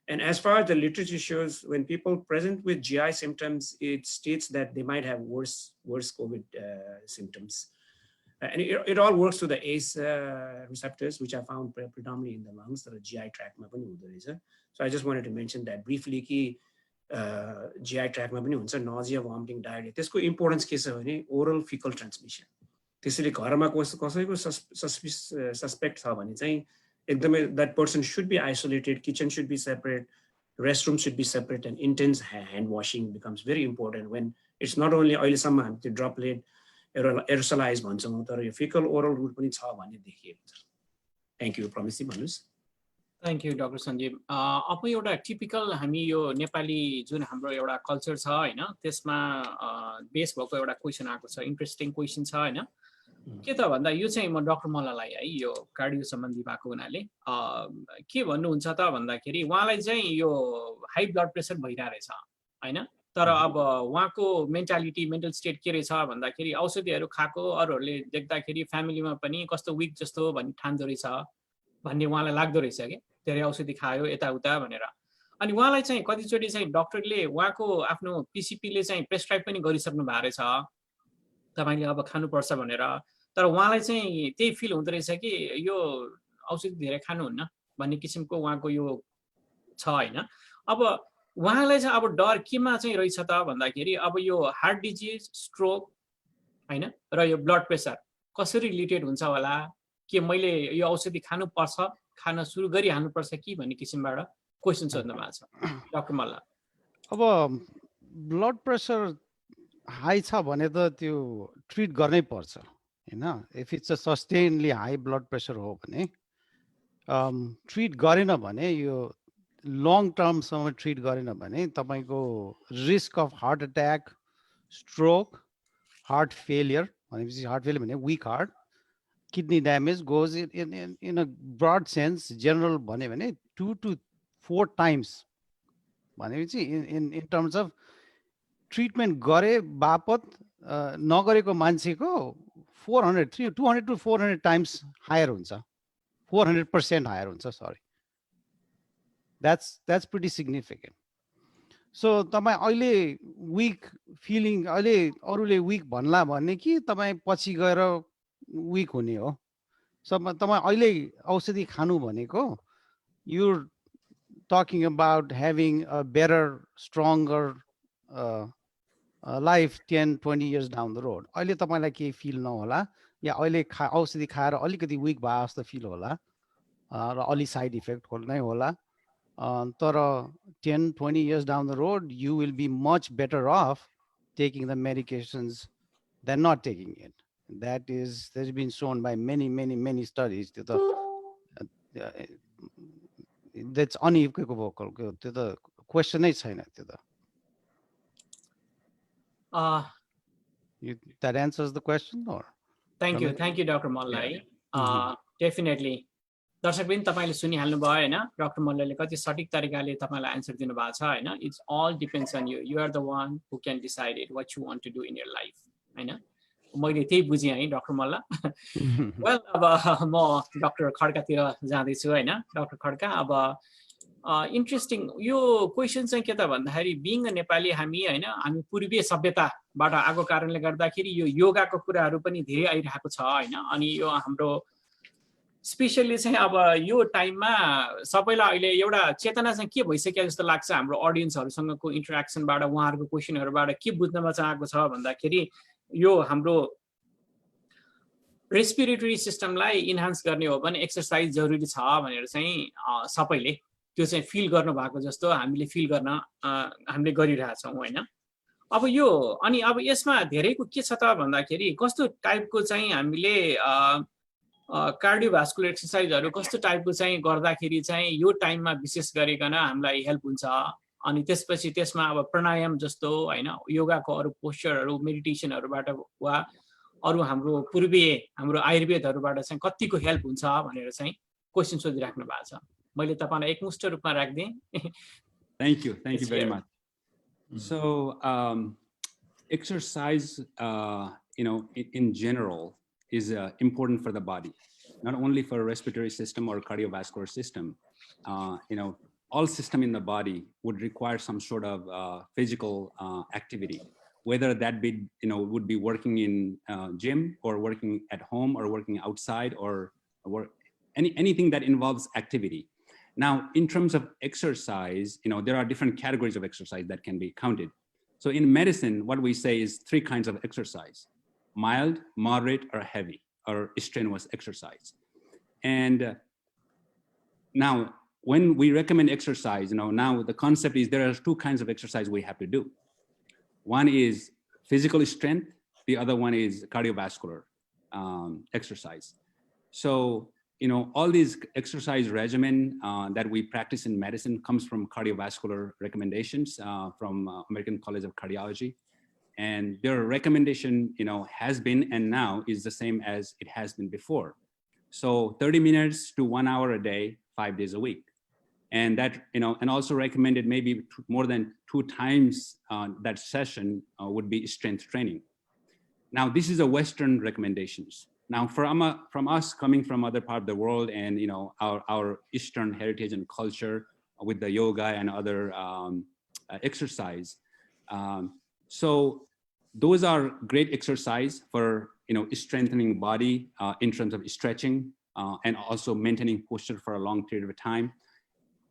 and as far as the literature shows when people present with GI symptoms it states that they might have worse COVID symptoms and it all works through the ACE receptors which are found predominantly in the lungs that are GI tract ma pani hudo रहेछ so I just wanted to mention that briefly ki GI ट्र्याकमा पनि हुन्छ nausea, vomiting, diarrhea. त्यसको importance के छ भने oral fecal transmission. त्यसैले घरमा कसैको सस्पेक्ट छ भने चाहिँ एकदमै that person should be isolated, kitchen should be separate, restroom should be separate, and intense hand washing becomes very important when it's not only अहिलेसम्म हामी त्यो droplet aerosolize भन्छौँ तर यो fecal oral route पनि छ भन्ने देखिएको छ. Thank you, Promise, भन्नुस्. Thank you doctor Sanjeev. अब एउटा टिपिकल हामी यो नेपाली जुन हाम्रो एउटा कल्चर छ होइन त्यसमा बेस भएको एउटा क्वेसन आएको छ, इन्ट्रेस्टिङ क्वेसन छ होइन. के त भन्दा यो चाहिँ म डक्टर मल्ललाई है यो कार्डियो सम्बन्धी भएको हुनाले के भन्नुहुन्छ त भन्दाखेरि उहाँलाई चाहिँ यो हाई ब्लड प्रेसर भइरहेको रहेछ होइन. तर अब उहाँको मेन्टल स्टेट के रहेछ भन्दाखेरि औषधिहरू खाएको अरूहरूले देख्दाखेरि फ्यामिलीमा पनि कस्तो विक जस्तो भन्ने ठान्दो रहेछ भन्ने उहाँलाई लाग्दो रहेछ कि धेरै औषधि खायो यताउता भनेर. अनि उहाँलाई चाहिँ कतिचोटि चाहिँ डक्टरले उहाँको आफ्नो पिसिपीले चाहिँ प्रेसक्राइब पनि गरिसक्नु भएको रहेछ तपाईँले अब खानुपर्छ भनेर. तर उहाँलाई चाहिँ त्यही फिल हुँदो रहेछ कि यो औषधि धेरै खानुहुन्न भन्ने किसिमको उहाँको यो छ होइन. अब उहाँलाई चाहिँ अब डर केमा चाहिँ रहेछ त भन्दाखेरि अब यो हार्ट डिजिज, स्ट्रोक होइन र यो ब्लड प्रेसर कसरी रिलेटेड हुन्छ होला, के मैले यो औषधि खान सुरु गरिहाल्नुपर्छ कि भन्ने किसिमबाट क्वेसन सोध्नु भएको छ डक्टर मल्ल. अब ब्लड प्रेसर हाई छ भने त त्यो ट्रिट गर्नै पर्छ होइन. If it's a sustainedly high blood pressure हो भने ट्रिट गरेन भने यो लङ टर्मसम्म ट्रिट गरेन भने तपाईँको risk of heart attack, stroke, heart failure भनेपछि हार्ट फेलियर भने weak heart, kidney damage goes in a broad sense, general भने 2 to 4 times भनेपछि in terms of treatment गरे बापत नगरेको मान्छेको 200 to 400 times higher हुन्छ, 400% higher हुन्छ, sorry. That's pretty significant. So तपाईँ अहिले weak feeling, अहिले अरूले weak भन्ला भन्ने कि तपाईँ पछि गएर weak हुने हो. So तपाईँ अहिले औषधि खानु भनेको you're talking about having a better, stronger life 10-20 years down the road. अहिले तपाईँलाई केही फिल नहोला या अहिले औषधि खाएर अलिकति weak भए जस्तो फिल होला र अलि साइड इफेक्ट नै होला. तर 10-20 years down the road you will be much better off taking the medications than not taking it. That's been shown by many studies. That's unequivocal. त्यो त question नै छैन त्यो त. That answers the question or? Thank you, Dr. Mallai. Definitely. दर्शक पनि तपाईँले सुनिहाल्नु भयो हैन, डाक्टर मल्लले कति सटिक तरिकाले तपाईलाई आन्सर दिनु भएको छ हैन. It's all depends on you. You are the one who can decide it what you want to do in your life हैन. मैले त्यही बुझेँ है डाक्टर मल्ल. वेल अब म डाक्टर खड्कातिर जाँदैछु हैन. डाक्टर खड्का, अब इन्ट्रेस्टिङ यो क्वेसन चाहिँ के त भन्दाखेरि बिङ अ नेपाली हामी पूर्वीय सभ्यताबाट आएको कारणले गर्दाखेरि यो योगाको कुराहरू पनि धेरै आइरहेको छ हैन. अनि यो हाम्रो स्पेशली चाहिँ अब यो टाइममा सबैलाई अहिले एउटा चेतना चाहिँ के भइसक्यो जस्तो लाग्छ हाम्रो अडियन्सहरुसँगको इन्टरेक्सनबाट, उहाँहरूको क्वेसनहरुबाट के बुझ्नमा चाहेको छ भन्दाखेरि यो हाम्रो रेस्पिरेटरी सिस्टमलाई इन्हान्स गर्ने हो भने एक्सरसाइज जरुरी छ भनेर चाहिँ सबैले त्यो चाहिँ फिल गर्नु भएको जस्तो हामीले फिल गर्न हामीले गरिरहेछौं हैन. अब यो अनि अब यसमा धेरैको के छ त भन्दाखेरि कस्तो टाइपको चाहिँ हामीले कार्डियोभास्कुलर एक्सरसाइजहरु कस्तो टाइपको चाहिँ गर्दाखेरि चाहिँ यो टाइममा विशेष गरिकन हामीलाई हेल्प हुन्छ. अनि त्यसपछि त्यसमा अब प्राणायाम जस्तो हैन, योगाको अरु पोस्चरहरु, मेडिटेसनहरुबाट वा अरु हाम्रो पूर्वीय हाम्रो आयुर्वेदहरुबाट चाहिँ कतिको हेल्प हुन्छ भनेर चाहिँ क्वेशन सोधिराख्नु भएको छ. मैले तपाईलाई एकमुष्ट रूपमा राख्दिए. Thank you very much. So exercise in general is important for the body, not only for respiratory system or cardiovascular system. All system in the body would require some sort of physical activity, whether that be would be working in gym or working at home or working outside or anything that involves activity. Now, in terms of exercise, there are different categories of exercise that can be counted. So in medicine, what we say is 3 kinds of exercise: mild, moderate, or heavy, or strenuous exercise. And now, when we recommend exercise, now the concept is there are 2 kinds of exercise we have to do. One is physical strength. The other one is cardiovascular exercise. So, all these exercise regimen that we practice in medicine comes from cardiovascular recommendations from American College of Cardiology. And their recommendation, has been and now is the same as it has been before. So 30 minutes to 1 hour a day, 5 days a week. And that, and also recommended maybe more than 2 times that session would be strength training. Now, this is a Western recommendations. Now, from us coming from other part of the world and, our Eastern heritage and culture with the yoga and other exercise. So those are great exercise for, strengthening body in terms of stretching and also maintaining posture for a long period of time.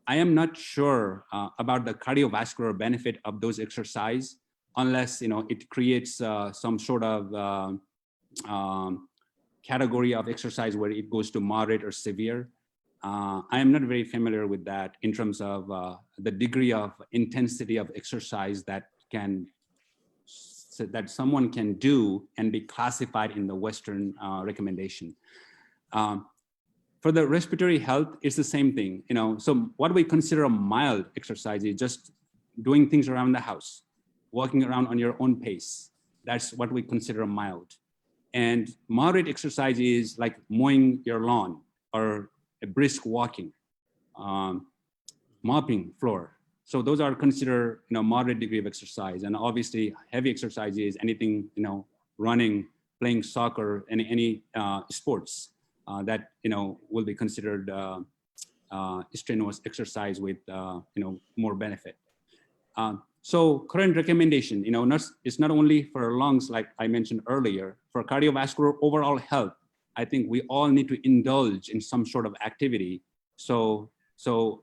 I am not sure about the cardiovascular benefit of those exercise unless, it creates some sort of category of exercise where it goes to moderate or severe. I am not very familiar with that in terms of the degree of intensity of exercise that someone can do and be classified in the Western recommendation. For the respiratory health, it's the same thing. So what we consider a mild exercise is just doing things around the house, walking around on your own pace. That's what we consider a mild. And moderate exercise is like mowing your lawn or a brisk walking, mopping floor. So those are considered, moderate degree of exercise. And obviously heavy exercise is anything, running, playing soccer, and any sports that, will be considered strenuous exercise with, more benefit. So current recommendation, it's not only for lungs, like I mentioned earlier, for cardiovascular overall health, I think we all need to indulge in some sort of activity so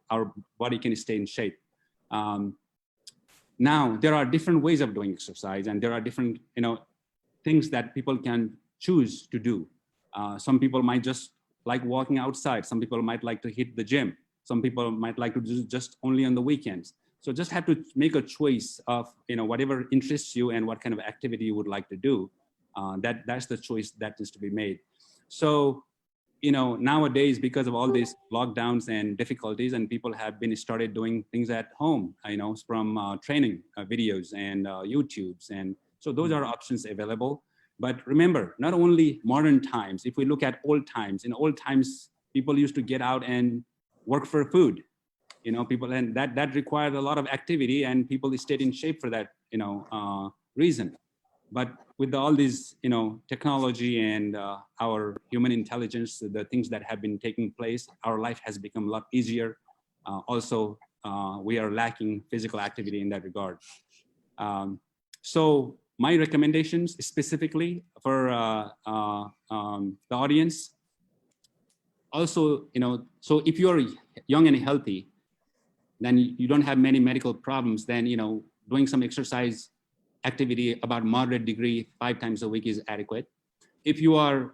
our body can stay in shape. Now, there are different ways of doing exercise, and there are different, things that people can choose to do. Some people might just like walking outside. Some people might like to hit the gym. Some people might like to do just only on the weekends. So just have to make a choice of, whatever interests you and what kind of activity you would like to do. That's the choice that needs to be made. So, nowadays, because of all these lockdowns and difficulties, and people have been started doing things at home, from training videos and YouTubes. And so those are options available. But remember, not only modern times, if we look at old times, in old times, people used to get out and work for food. People, and that required a lot of activity, and people stayed in shape for that, reason. But with all these, technology and our human intelligence, the things that have been taking place, our life has become a lot easier. Also, we are lacking physical activity in that regard. So my recommendations specifically for the audience, also, so if you're young and healthy, then you don't have many medical problems, then, doing some exercise activity about moderate degree 5 times a week is adequate. If you are,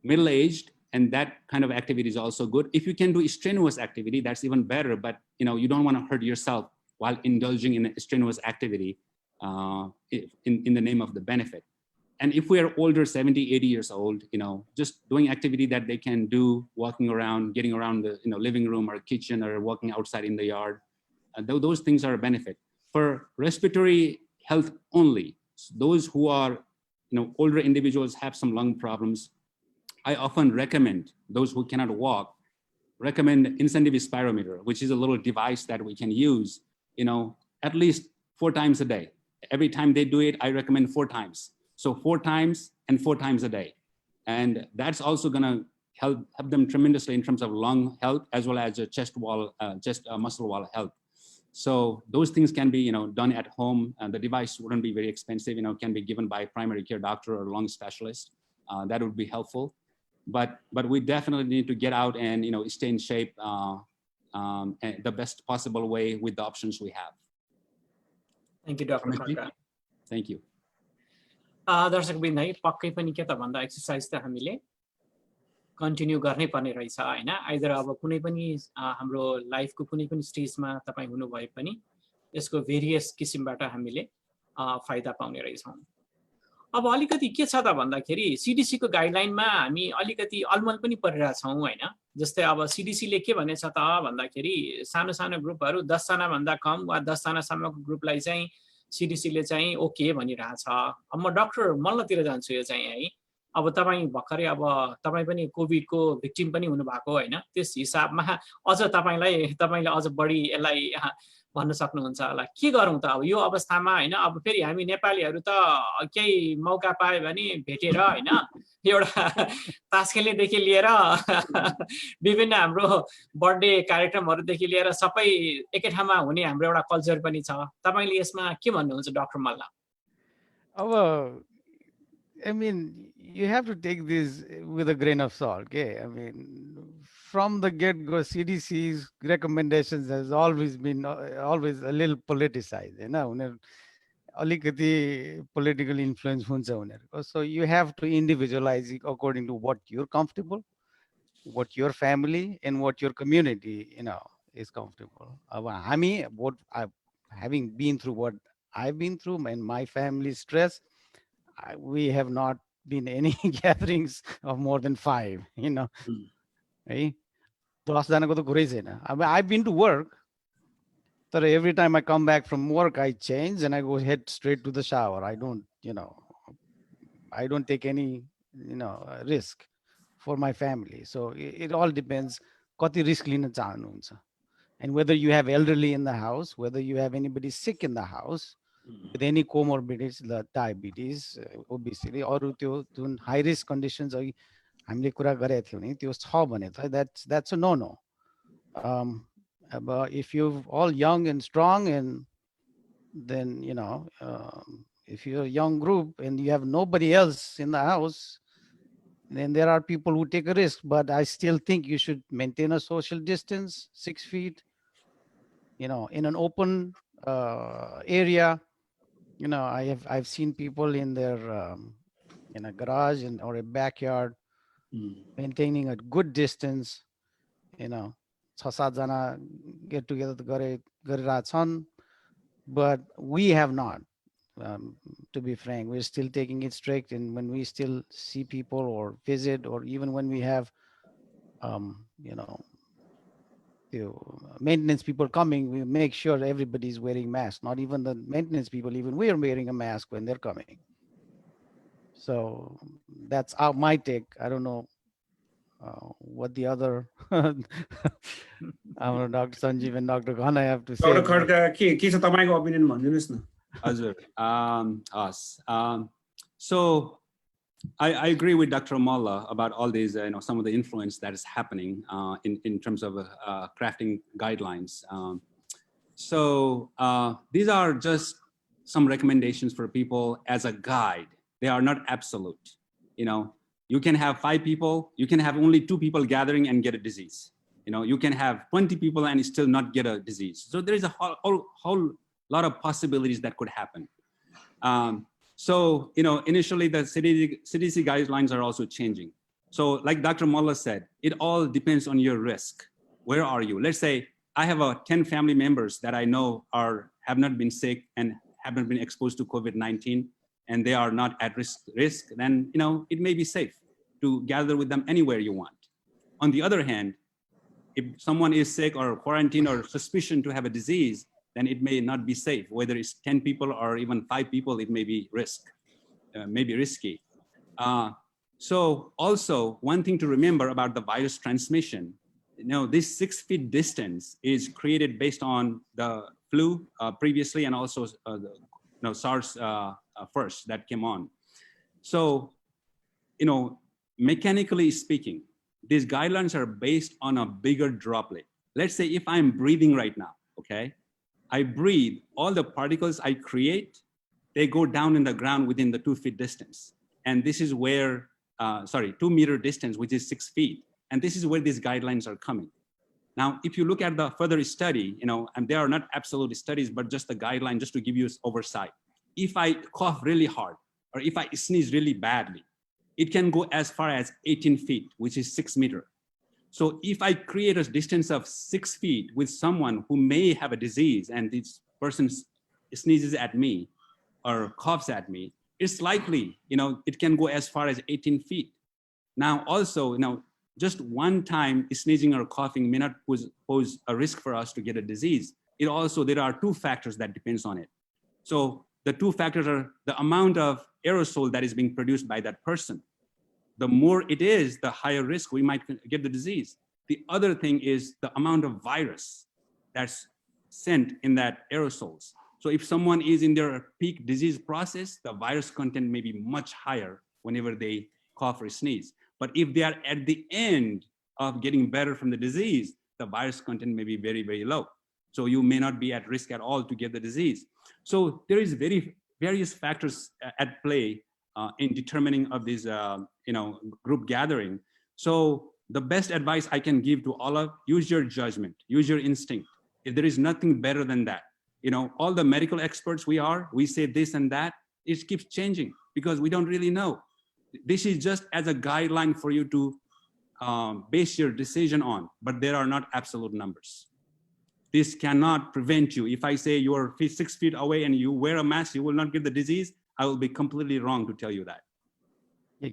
middle-aged, and that kind of activity is also good. If you can do strenuous activity, that's even better, but, you don't want to hurt yourself while indulging in a strenuous activity in the name of the benefit. And if we are older, 70, 80 years old, just doing activity that they can do, walking around, getting around the living room or kitchen, or walking outside in the yard, those things are a benefit. For respiratory health only, those who are older individuals have some lung problems, I often recommend those who cannot walk, recommend incentive spirometer, which is a little device that we can use, at least 4 times a day. Every time they do it, I recommend 4 times. So 4 times and 4 times a day. And that's also gonna help them tremendously in terms of lung health, as well as chest muscle wall health. So those things can be, done at home. The device wouldn't be very expensive, can be given by a primary care doctor or lung specialist. That would be helpful. But we definitely need to get out and, stay in shape and the best possible way with the options we have. Thank you, Dr. Ramesh ji? Khadka. Thank you. दर्शकवृन्द है पक्कै पनि के त भन्दा exercise त हामीले continue गर्नै पर्ने रहेछ हैन आइदर अब कुनै पनि हाम्रो लाइफको कुनै पनि स्टेजमा तपाईँ हुनुभए पनि यसको भेरियस किसिमबाट हामीले फाइदा पाउने रहेछौँ अब अलिकति के छ त भन्दाखेरि सीडीसी को गाइडलाइनमा हामी अलिकति अलमल पनि परिरहेछौँ हैन जस्तै अब सीडीसी ले के भनेछ त भन्दाखेरि सानो सानो ग्रुपहरू 10 जना भन्दा कम वा 10 जना सम्मको ग्रुपलाई चाहिँ सीडीसी ले चाहिँ ओके भनिरहेछ अब म डाक्टर मल्लतिर जान्छु यो चाहिँ है अब तपाईँ भर्खरै अब तपाईँ पनि कोभिड को भिक्टिम पनि हुनु भएको हैन त्यस हिसाबमा अझ तपाईले अझ बढी यसलाई भन्न सक्नुहुन्छ होला के गरौँ त अब यो अवस्थामा हैन अब फेरि हामी नेपालीहरू त केही मौका पाए भने भेटेर हैन एउटा तास खेल्नेदेखि लिएर विभिन्न हाम्रो बर्थडे कार्यक्रमहरूदेखि लिएर सबै एकै ठाउँमा हुने हाम्रो एउटा कल्चर पनि छ तपाईले यसमा के भन्नुहुन्छ doctor Malla I mean, you have to take this with a grain of salt. Okay, I mean, from the get-go, CDC's recommendations has always been always a little politicized. You know, alikati political influence huncha hunarko. So you have to individualize it according to what you're comfortable, what your family and what your community, is comfortable. Having been through what I've been through and my family's stress, we have not been any gatherings of more than 5, right? I've been to work. So every time I come back from work, I change and I go head straight to the shower. I don't take any, risk for my family. So it all depends. Kati risk lina chahanuncha. And whether you have elderly in the house, whether you have anybody sick in the house, with any comorbidities, the diabetes, obesity, or high risk conditions, that's a no-no. But if you're all young and strong, and then if you're a young group and you have nobody else in the house, then there are people who take a risk. But I still think you should maintain a social distance, 6 feet, in an open area. I've seen people in their in a garage or a backyard maintaining a good distance. 6-7 jana get together garirahan, but we have not. To be frank, we're still taking it strict, and when we still see people or visit, or even when we have the maintenance people coming, we make sure everybody's wearing masks. Not even the maintenance people, even we are wearing a mask when they're coming. So that's my take. I don't know what the other Dr. Sanjeev and Dr. Ghana have to say. Dr. Khadka, के छ तपाईको opinion भनिदिनुस् न. Hazur, so I agree with Dr. Malla about all these, some of the influence that is happening in terms of crafting guidelines. So these are just some recommendations for people as a guide. They are not absolute. You can have 5 people, you can have only 2 people gathering and get a disease. You can have 20 people and still not get a disease. So there is a whole lot of possibilities that could happen. So, initially the CDC guidelines are also changing. So like Dr. Malla said, it all depends on your risk. Where are you? Let's say I have 10 family members that I know have not been sick and haven't been exposed to COVID-19, and they are not at risk, then, it may be safe to gather with them anywhere you want. On the other hand, if someone is sick or quarantined or suspicion to have a disease, then it may not be safe. Whether it's 10 people or even 5 people, it may be risky. So also one thing to remember about the virus transmission, this 6 feet distance is created based on the flu previously, and also SARS first that came on. So, mechanically speaking, these guidelines are based on a bigger droplet. Let's say if I'm breathing right now, okay? I breathe, all the particles I create, they go down in the ground within the 2 feet distance. And this is where, 2 meter distance, which is 6 feet. And this is where these guidelines are coming. Now, if you look at the further study, and there are not absolute studies, but just the guideline, just to give you oversight. If I cough really hard, or if I sneeze really badly, it can go as far as 18 feet, which is 6 meters. So if I create a distance of 6 feet with someone who may have a disease and this person sneezes at me or coughs at me, it's likely, it can go as far as 18 feet. Now, also, just one time sneezing or coughing may not pose a risk for us to get a disease. There are two factors that depends on it. So the two factors are the amount of aerosol that is being produced by that person. The more it is, the higher risk we might get the disease. The other thing is the amount of virus that's sent in that aerosols. So if someone is in their peak disease process, the virus content may be much higher whenever they cough or sneeze. But if they are at the end of getting better from the disease, the virus content may be very, very low. So you may not be at risk at all to get the disease. So there is various factors at play in determining of this group gathering. So the best advice I can give to all of, use your judgment, use your instinct. If there is nothing better than that, all the medical experts we say this and that, it keeps changing because we don't really know. This is just as a guideline for you to base your decision on, but there are not absolute numbers. This cannot prevent you. If I say you're 6 feet away and you wear a mask, you will not get the disease, I will be completely wrong to tell you that.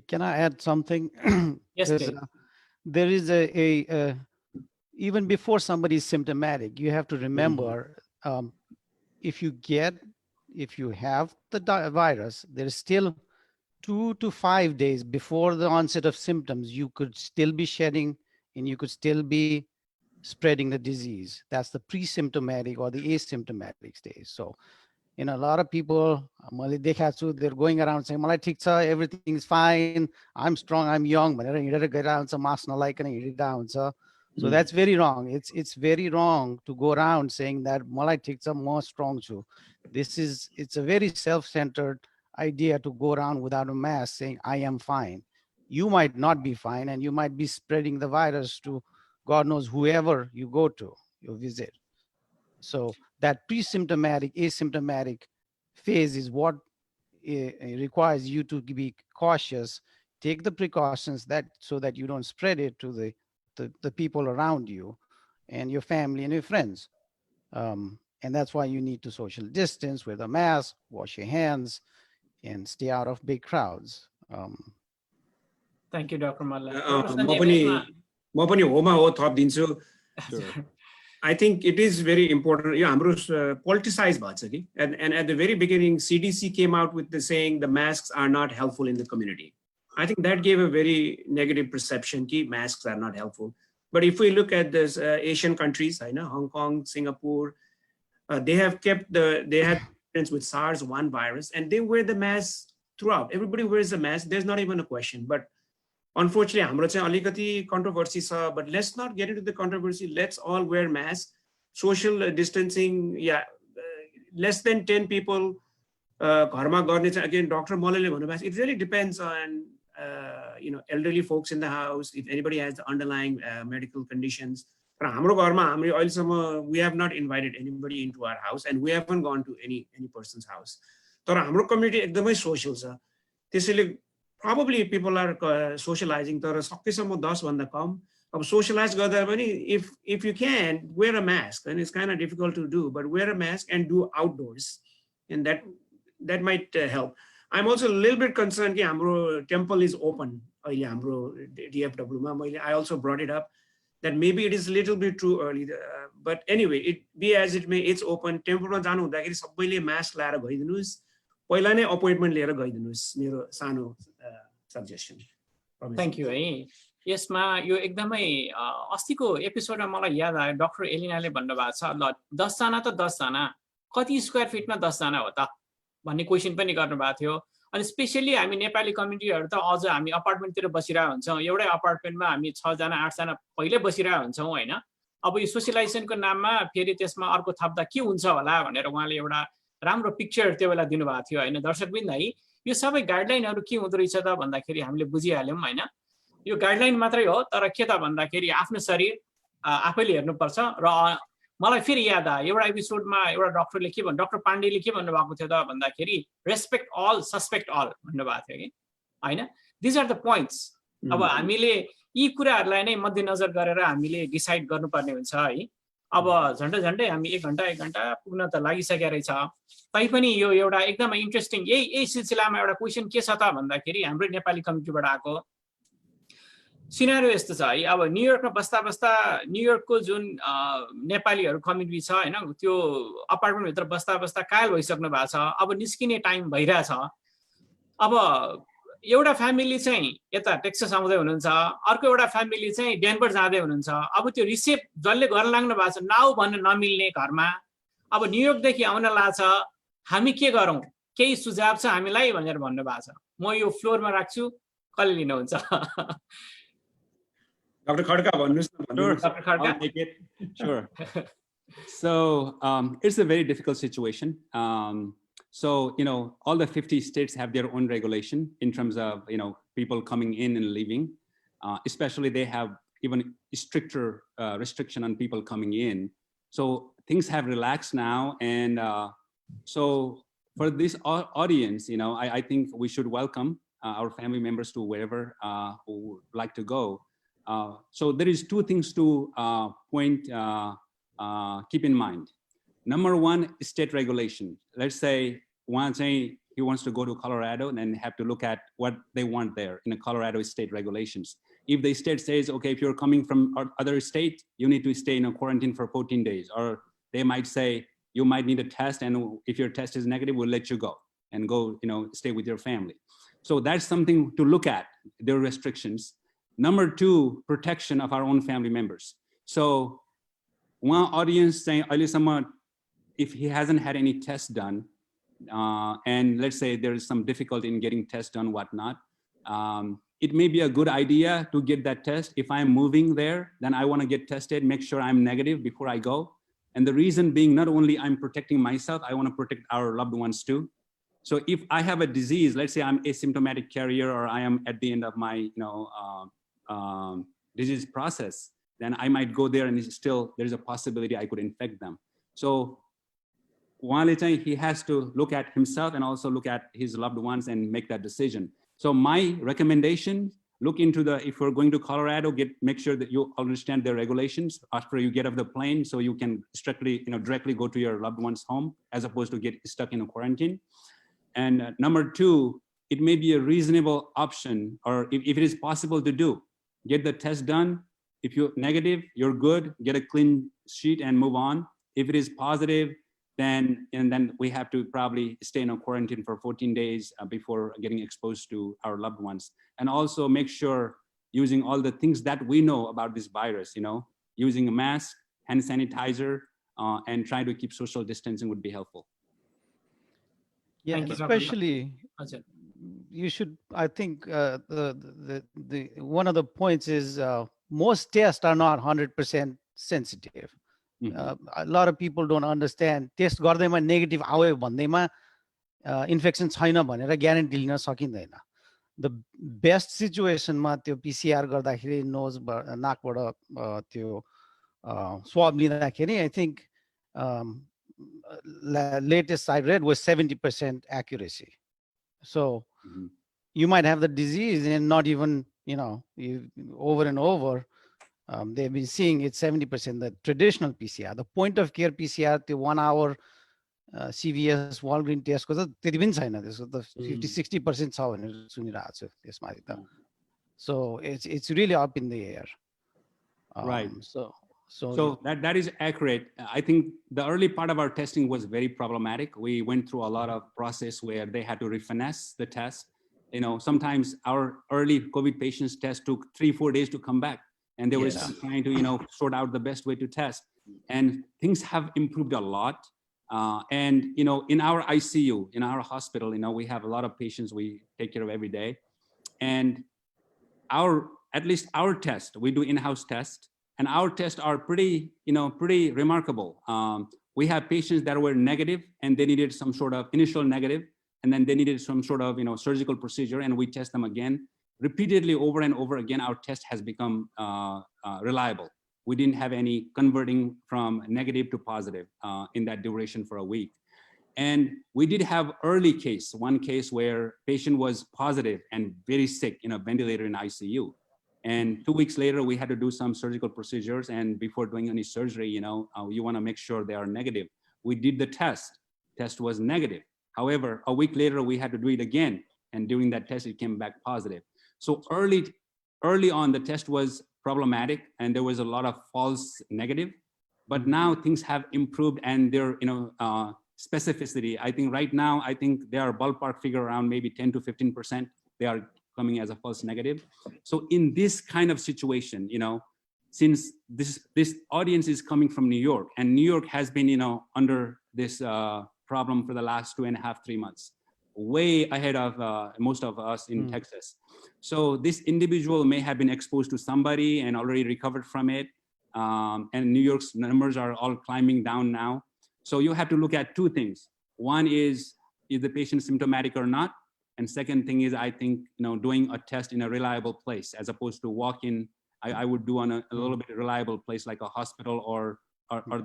Can I add something? Yes, please. There is even before somebody is symptomatic, you have to remember, if you have the virus, there is still 2 to 5 days before the onset of symptoms, you could still be shedding and you could still be spreading the disease. That's the pre-symptomatic or the asymptomatic stage. So, a lot of people, they're going around saying, everything is fine, I'm strong, I'm young, but so that's very wrong. It's very wrong to go around saying that I'm more strong too. It's a very self-centered idea to go around without a mask saying, I am fine. You might not be fine, and you might be spreading the virus to God knows whoever you go to, you visit. So that pre-symptomatic, asymptomatic phase is what requires you to be cautious, take the precautions so that you don't spread it to the people around you and your family and your friends. And that's why you need to social distance, wear a mask, wash your hands, and stay out of big crowds. Thank you, Dr. Malla. म पनि होमा हो थप दिन्छु. I think it is very important. हाम्रो politicized भएको छ कि, and at the very beginning, CDC came out with the saying the masks are not helpful in the community. I think that gave a very negative perception that masks are not helpful. But if we look at this Asian countries, Hong Kong, Singapore, they had experience with SARS-1 virus, and they wear the mask throughout. Everybody wears a mask. There's not even a question. But unfortunately, हाम्रो चाहिँ अलिकति controversy छ, but let's not get into the controversy. Let's all wear masks. Social distancing, less than 10 people. घरमा गर्ने चाहिँ again, Dr. Mollale भन्नुभएको, it really depends on elderly folks in the house, if anybody has the underlying medical conditions. र हाम्रो घरमा हामीले अहिलेसम्म we have not invited anybody into our house, and we haven't gone to any person's house. तर हाम्रो community एकदमै social छ. त्यसैले probably people are socializing, तर सकेसम्म 10 भन्दा कम. अब socialize गर्दा पनि if you can wear a mask, and it's kind of difficult to do, but wear a mask and do outdoors, and that might help. I'm also a little bit concerned कि हाम्रो temple is open अहिले हाम्रो DFW मा. I also brought it up that maybe it is a little bit too early, but anyway, it be as it may, it's open. Temple मा जानु हुँदाखेरि सबैले mask लाएर गइदिनुस्. पहिला नै appointment लिएर गइदिनुस्. मेरो सानो suggestion. Thank you. यसमा यो एकदमै अस्तिको एपिसोडमा मलाई याद आयो, डाक्टर एलिनाले भन्नुभएको छ, ल 10 जना त 10 जना, कति स्क्वायर फिटमा 10 जना हो त भन्ने क्वेशन पनि गर्नुभएको थियो. अनि स्पेशली हामी नेपाली कम्युनिटीहरु त अझ हामी अपार्टमेन्टतिर बसिरहेको हुन्छौं. एउटै अपार्टमेन्टमा हामी 6 जना 8 जना पहिले बसिरहेको हुन्छौं हैन. अब यो सोशलाइजेसनको नाममा फेरि त्यसमा अर्को थप्दा के हुन्छ होला भनेर उहाँले एउटा राम्रो पिक्चर त्यो बेला दिनुभएको थियो हैन. दर्शकबिन है, यो सबै गाइडलाइनहरु के हुँदो रहेछ त भन्दाखेरि हामीले बुझिहाल्यौं हैन. यो गाइडलाइन मात्रै हो, तर के त भन्दाखेरि आफ्नो शरीर आफैले हेर्नुपर्छ र मलाई फेरि याद आयो एउटा एपिसोडमा एउटा डक्टरले के भन्नु डक्टर पाण्डेले के भन्नुभएको थियो त भन्दाखेरि रेस्पेक्ट अल सस्पेक्ट अल भन्नुभएको थियो कि होइन दिज आर द पोइन्ट्स अब हामीले यी कुराहरूलाई नै मध्यनजर गरेर हामीले डिसाइड गर्नुपर्ने हुन्छ है अब झन्डै हामी 1 घन्टा पुग्न त लागिसकेको रहेछ तैपनि यो एउटा एकदमै इन्ट्रेस्टिङ यही सिलसिलामा एउटा क्वेसन के छ त भन्दाखेरि हाम्रो नेपाली कम्युनिटीबाट आएको सिनारियो यस्तो छ है अब न्युयोर्कमा बस्दा न्युयोर्कको जुन नेपालीहरू कम्युनिटी छ हैन त्यो अपार्टमेन्ट भित्र बस्दा कायल भइसक्नु भएको छ अब निस्किने टाइम भइरहेछ अब एउटा फ्यामिली चाहिँ यता टेक्सास आउँदै हुनुहुन्छ अर्को एउटा फ्यामिली चाहिँ डेनभर जाँदै हुनुहुन्छ अब त्यो रिसेप जसले गर्न लाग्नु भएको छ नाउ भन्न नमिल्ने घरमा अब न्युयोर्कदेखि आउन लाग्छ हामी के गरौँ केही सुझाव छ हामीलाई भनेर भन्नु भएको छ म यो फ्लोरमा राख्छु कसले लिनुहुन्छ Dr. Khadka, Sure. Dr. Khadka? I'll take it. Sure. So it's a very difficult situation. So, all the 50 states have their own regulation in terms of, people coming in and leaving. Especially they have even stricter restriction on people coming in. So things have relaxed now. And so for this audience, I think we should welcome our family members to wherever who would like to go. So there is two things to keep in mind. Number one, state regulation. Let's say he wants to go to Colorado and then have to look at what they want there in the Colorado state regulations. If the state says, okay, if you're coming from other state, you need to stay in a quarantine for 14 days. Or they might say, you might need a test, and if your test is negative, we'll let you go and go, stay with your family. So that's something to look at, their restrictions. Number two, protection of our own family members. So one audience saying, if he hasn't had any tests done, and let's say there is some difficulty in getting tests done, whatnot, it may be a good idea to get that test. If I'm moving there, then I want to get tested, make sure I'm negative before I go. And the reason being, not only I'm protecting myself, I want to protect our loved ones too. So if I have a disease, let's say I'm asymptomatic carrier, or I am at the end of my disease process, then I might go there and still there's a possibility I could infect them. So while he has to look at himself and also look at his loved ones and make that decision. So my recommendation, look into if we're going to Colorado, make sure that you understand the regulations after you get off the plane, so you can directly go to your loved one's home as opposed to get stuck in a quarantine. And number two, it may be a reasonable option, or if it is possible to do, get the test done. If you're negative, you're good, get a clean sheet and move on. If it is positive, then we have to probably stay in a quarantine for 14 days before getting exposed to our loved ones. And also make sure using all the things that we know about this virus, using a mask, hand sanitizer, and try to keep social distancing would be helpful. Yeah, Thank you, especially you should, I think the one of the points is most tests are not 100% sensitive. A lot of people don't understand test गर्दैमा negative आयो भन्दैमा infection छैन भनेर guarantee लिन सकिँदैन. The best situation मा त्यो PCR गर्दाखेरि nose नाकबाट त्यो swab लिँदाखेरि I think latest I read was 70% accuracy. So you might have the disease and not even, over and over, they've been seeing it 70%, the traditional PCR, the point of care PCR, the 1 hour CVS, Walgreens test, because the 50-60% so it's really up in the air. Right. So that is accurate. I think the early part of our testing was very problematic. We went through a lot of process where they had to refinesse the test. Sometimes our early COVID patients test took 3-4 days to come back, and they were still trying to sort out the best way to test. And things have improved a lot. And in our ICU, in our hospital, we have a lot of patients we take care of every day. And at least our test, we do in-house tests. And our tests are pretty remarkable. We have patients that were negative and they needed some sort of initial negative, and then they needed some sort of surgical procedure, and we test them again. Repeatedly over and over again, our test has become reliable. we didn't have any converting from negative to positive in that duration for a week. And we did have early case, one case where patient was positive and very sick in a ventilator in ICU. And 2 weeks later, we had to do some surgical procedures. And before doing any surgery, you want to make sure they are negative. We did the test was negative. However, a week later, we had to do it again. And during that test, it came back positive. So early on, the test was problematic and there was a lot of false negative. But now things have improved and they're, specificity. I think right now, they are ballpark figure around maybe 10 to 15%. They are coming as a false negative. So in this kind of situation, since this audience is coming from New York, and New York has been, under this problem for the last 2.5, 3 months, way ahead of most of us in Texas. So this individual may have been exposed to somebody and already recovered from it. And New York's numbers are all climbing down now. So you have to look at two things. One is the patient symptomatic or not? And second thing is, I think, doing a test in a reliable place as opposed to walk-in. I would do on a little bit reliable place like a hospital or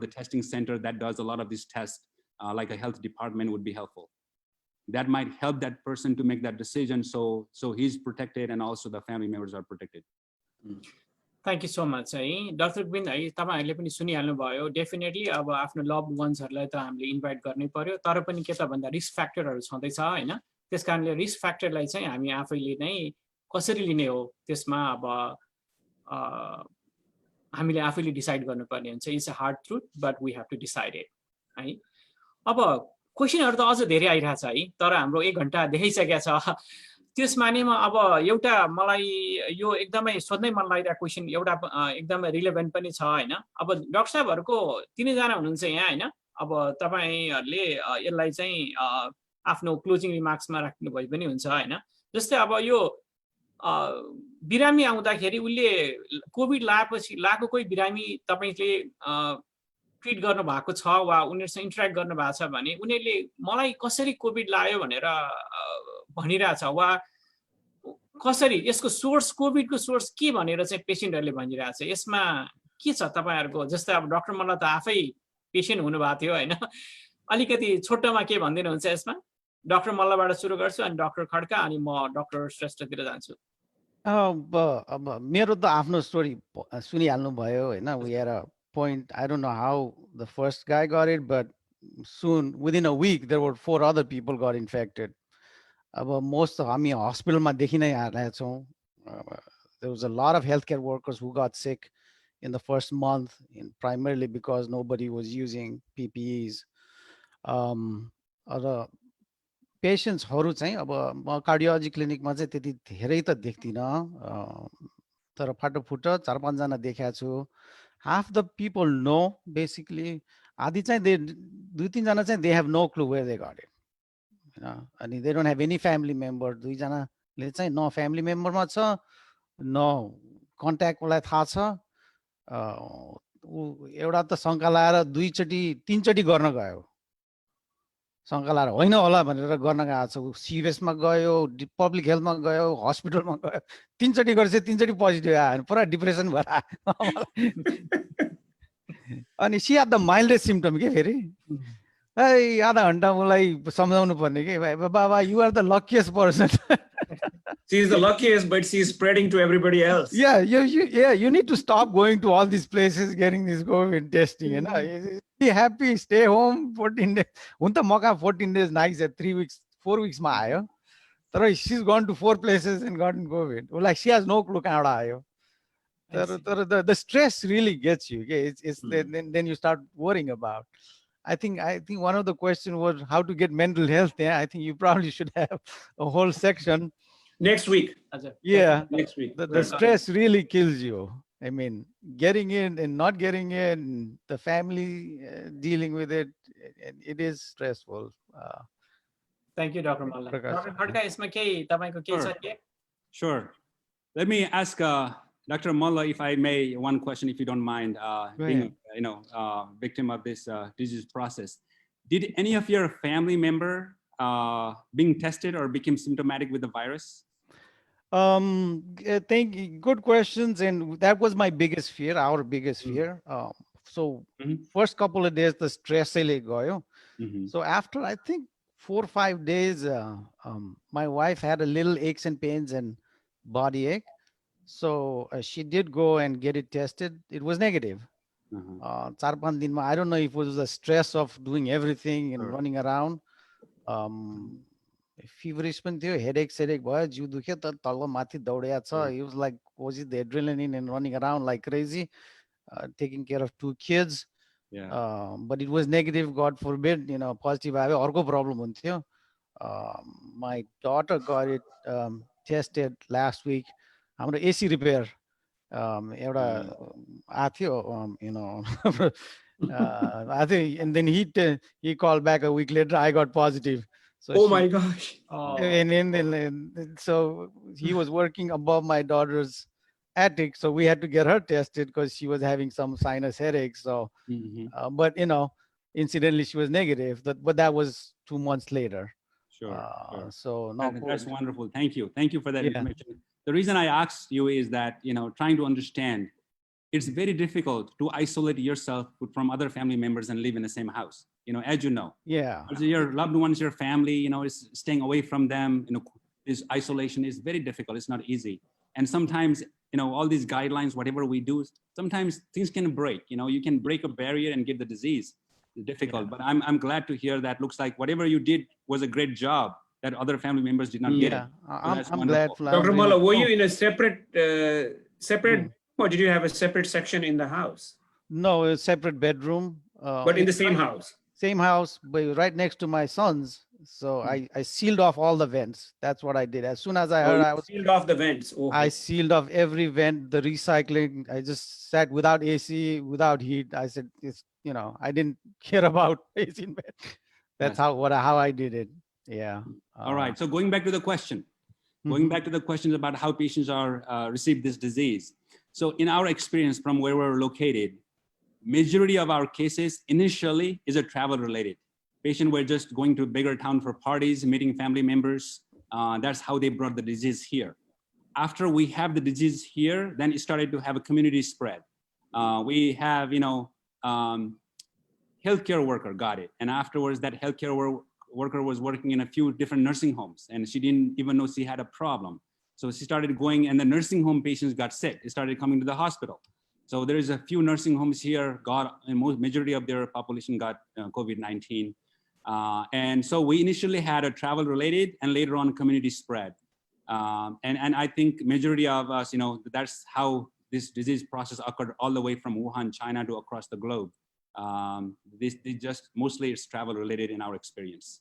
the testing center that does a lot of these tests, like a health department would be helpful. That might help that person to make that decision so he's protected and also the family members are protected. Thank you so much. Dr. Govind, तपाईहरुले पनि सुनिहाल्नु भयो definitely अब आफ्नो लभ वन्सहरुलाई त हामीले invite गर्नै पर्यो तर पनि के त भन्दा रिस्क फ्याक्टरहरु छँदैछ हैन त्यसकारणले रिस्क फ्याक्टरलाई चाहिँ हामी आफैले नै कसरी लिने हो त्यसमा अब हामीले आफैले डिसाइड गर्नुपर्ने हुन्छ it's a hard truth but we have to decide it है अब क्वेशनहरु त अझ धेरै आइराछ है तर हाम्रो 1 घण्टा देखाइसकेको छ त्यस मानेमा अब एउटा मलाई यो एकदमै सोध्नै मन लागिरहेको क्वेशन एउटा एकदमै रिलेभेन्ट पनि छ हैन अब डाक्टर साहबहरुको तीनै जना हुनुहुन्छ यहाँ हैन अब तपाईहरुले यसलाई चाहिँ आफ्नो क्लोजिङ रिमार्क्समा राख्नु भइ पनि हुन्छ हैन जस्तै अब यो बिरामी आउँदाखेरि उले कोभिड लाएको कोही बिरामी तपाईले ट्रिट गर्नु भएको छ वा उनीहरुसँग इन्टरेक्ट गर्नु भएको छ भने उनीहरुले मलाई कसरी कोभिड लाग्यो भनेर भनिरहेछ वा कसरी यसको सोर्स कोभिडको सोर्स के भनेर चाहिँ पेशेन्टहरुले भनिरहेछ यसमा के छ तपाईहरुको जस्तै अब डाक्टर मल्ल त आफै पेशेन्ट हुनु भएको थियो हैन अलिकति छोटोमा के भन्दिनुहुन्छ यसमा डाक्टर मल्लबाट सुरु गर्छु अनि डाक्टर खड्का अनि म डाक्टर श्रेष्ठतिर जान्छु अब मेरो त आफ्नो स्टोरी सुनिहाल्नु भयो हैन we are a point I don't know how the first guy got it but soon within a week there were 4 other people got infected most of हामी हस्पिटलमा देखि नै आएका छौं there was a lot of healthcare workers who got sick in the first month primarily because nobody was using PPEs other patients हरु चाहिँ अब म कार्डियोलोजी क्लिनिकमा चाहिँ त्यति धेरै त देख्दिन तर फाटोफुट 4-5 जना देखाएको छु half the people know basically आदि चाहिँ they 2-3 जना चाहिँ they have no clue where they got it and they don't have any family member 2 जनाले चाहिँ no family member मा छ no contact वाला थाहा छ एउटा त शंका लाएर 2 चोटी 3 चोटी गर्न गयो शंका लाएर होइन होला भनेर गर्न गएको छ सीरियस मा गयो पब्लिक हेल्थ मा गयो हस्पिटलमा गयो 3 चोटी गर्छ 3 चोटी पोजिटिभ आयो पुरा डिप्रेसन भएर अनि सी had the mildest symptom के फेरि ए आधा घण्टा मलाई सम्झाउनु पर्ने के बाबा you are the luckiest person she is the luckiest but she is spreading to everybody else you need to stop going to all these places getting this COVID testing be happy stay home 14 days हुन त मका 14 days nice at 3 weeks 4 weeks मा आयो तर she's gone to 4 places and gotten COVID like she has no clue कहाँबाट आयो the stress really gets you okay it's then you start worrying about I think one of the questions was how to get mental health there I think you probably should have a whole section next week next week the stress really kills you I mean getting in and not getting in the family dealing with it it is stressful thank you Dr. Malla Dr. Khadka यसमा के तपाईको के छ के Sure let me ask Dr. Malla, if I may, one question, if you don't mind, being victim of this disease process. Did any of your family member being tested or became symptomatic with the virus? Good questions, and that was my biggest fear, our biggest Mm. fear. So Mhm. first couple of days, the stress ele gayo. Mhm. So after I think 4 or 5 days, my wife had a little aches and pains and body ache. So she did go and get it tested. It was negative. Uh-huh. 4-5 दिनमा, I don't know if it was the stress of doing everything and Sure. running around. Feverish पनि थियो, headache भयो, जिउ दुख्यो त तल्लो माथि दौडिया छ. Sure. It was like, was it the adrenaline and running around like crazy, taking care of 2 kids. Yeah. But it was negative, God forbid, positive आयो अर्को problem हुन्थ्यो. My daughter got it tested last week. हाम्रो AC repair एउटा आएको थियो, I think, and then he called back a week later. I got positive. So Oh she, my gosh. Oh, and so he was working above my daughter's attic, so we had to get her tested because she was having some sinus headaches. So, Mhm. but incidentally she was negative. But that was 2 months later. Sure. Sure. So no, That's wonderful. Thank you. Thank you for that Yeah. information. The reason I asked you is that, trying to understand, it's very difficult to isolate yourself from other family members and live in the same house. As you know, yeah. as your loved ones, your family, is staying away from them. This isolation is very difficult. It's not easy. And sometimes, all these guidelines, whatever we do, sometimes things can break. You can break a barrier and get the disease. It's difficult. But I'm glad to hear that. Looks like whatever you did was a great job that other family members did not get it. Yeah, that's I'm glad. wonderful. I'm Dr. really- Malla, were Oh, you in a separate, or did you have a separate section in the house? No, a separate bedroom. But in the it's same right- house? Same house, but right next to my son's. So I sealed off all the vents. That's what I did. As soon as I heard, Oh, you sealed off the vents. Oh, I sealed off every vent, the recycling. I just sat without AC, without heat. I said, I didn't care about AC in bed. That's Yes. how I did it. Yeah. All right. So going back to the question, about how patients are receive this disease. So in our experience from where we're located, majority of our cases initially is a travel related. Patient were just going to a bigger town for parties, meeting family members. That's how they brought the disease here. After we have the disease here, then it started to have a community spread. We have, healthcare worker got it. And afterwards that healthcare worker was working in a few different nursing homes and she didn't even know she had a problem. So she started going and the nursing home patients got sick. They started coming to the hospital. So there is a few nursing homes here and majority of their population got COVID-19. And so we initially had a travel related and later on community spread. And I think majority of us, that's how this disease process occurred all the way from Wuhan, China to across the globe. This just mostly it's travel related in our experience.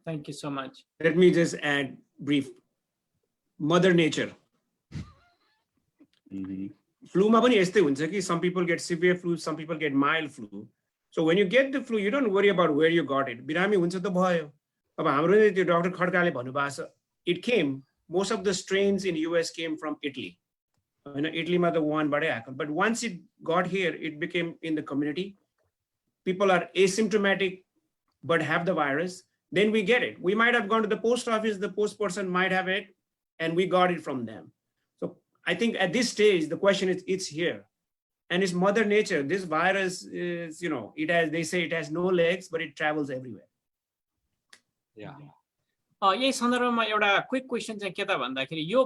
thank you so much. let me just add brief. Mother Nature. Flu ma pani yastै हुन्छ कि some people get severe flu, some people get mild flu. So when you get the flu, you don't worry about where you got it. बिरामी हुन्छ त भयो. अब हाम्रो नि त्यो डाक्टर खड्काले भन्नुभएको छ, it came, most of the strains in US came from Italy. Italy ma the one बाटै आएको. But once it got here, it became in the community. People are asymptomatic but have the virus. Then we get it. We might have gone to the post office, the post person might have it, and we got it from them. So I think at this stage, the question is, it's here. And it's Mother Nature. This virus is, they say it has no legs, but it travels everywhere. Yeah. यही सन्दर्भमा एउटा quick question चाहिँ के त भन्दाखेरि यो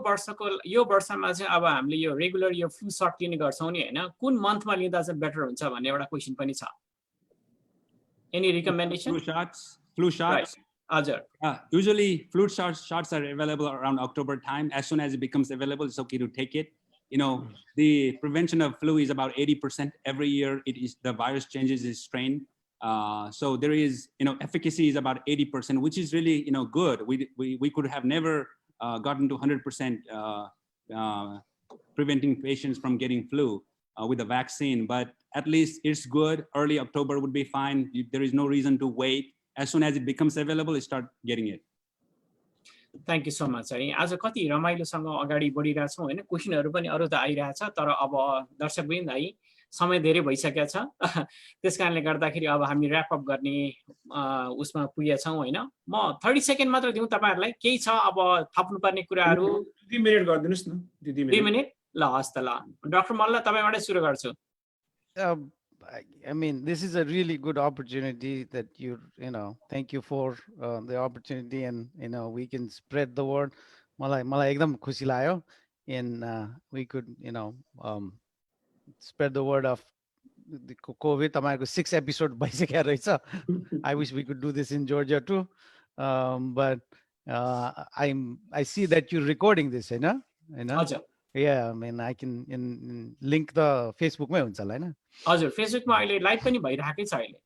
वर्षमा चाहिँ अब हामीले यो रेगुलर यो फ्लू शट लिने गर्छौँ नि हैन, कुन मन्थमा लिँदा चाहिँ बेटर हुन्छ भन्ने एउटा क्वेसन पनि छ. Any recommendation? Flu shots. हजुर. Usually flu shots are available around October time. As soon as it becomes available, it's okay to take it. The prevention of flu is about 80% every year. The virus changes its strain. So there is, efficacy is about 80%, which is really, good. We could have never gotten to 100% preventing patients from getting flu with the vaccine, but at least it's good. Early October would be fine. There is no reason to wait. As soon as it becomes available, start getting it. Thank you so much है. आज कति रमाइलोसँग अगाडि बढिरहेछौँ होइन, क्वेसनहरू पनि अरू त आइरहेछ, तर अब दर्शकवृन्द है समय धेरै भइसकेको छ त्यस कारणले गर्दाखेरि अब हामी ऱ्याप अप गर्ने उसमा पुगेका छौँ होइन म 30 सेकेन्ड मात्र दिउँ तपाईँहरूलाई केही छ अब थप्नुपर्ने कुराहरू 2 मिनट गरिदिनुहोस् न 2 2 मिनट मिनट ल हस् त ल डाक्टर मल्ल तपाईँबाटै सुरु गर्छु I mean, this is a really good opportunity that thank you for the opportunity, and we can spread the word. मलाई एकदम खुसी लाग्यो, and we could spread the word of the COVID. तपाईँको 6 episode भइसक्यो रहेछ. I wish we could do this in Georgia too, but I see that you're recording this, होइन? हजुर Yeah, I mean, I can link the Facebook मै हुन्छ होला हैन? हजुर फेसबुकमा अहिले लाइभ पनि भइरहेकै छ अहिले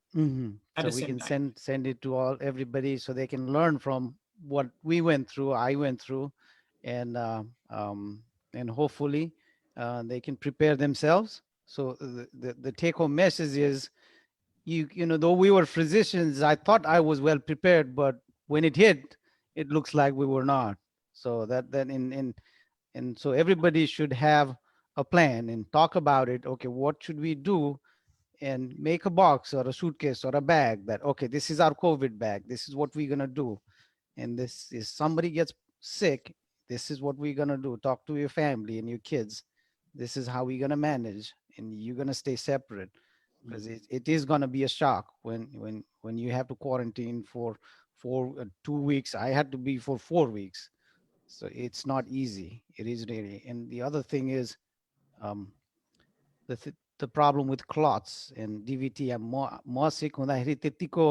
at So the we same can time. send it to everybody so they can learn from what we went through, I went through, and hopefully they can prepare themselves. So the take home message is, though we were physicians, I thought I was well prepared, but when it hit, it looks like we were not. So and so everybody should have a plan and talk about it. Okay, what should we do? And make a box or a suitcase or a bag that, okay, this is our COVID bag. This is what we're going to do. And this is somebody gets sick. This is what we're going to do. Talk to your family and your kids. This is how we're going to manage. And you're going to stay separate, because it is going to be a shock when you have to quarantine for 2 weeks. I had to be for 4 weeks. So it's not easy. It is really. And the other thing is the problem with clots and DVT. म सिक हुँदाखेरि त्यतिको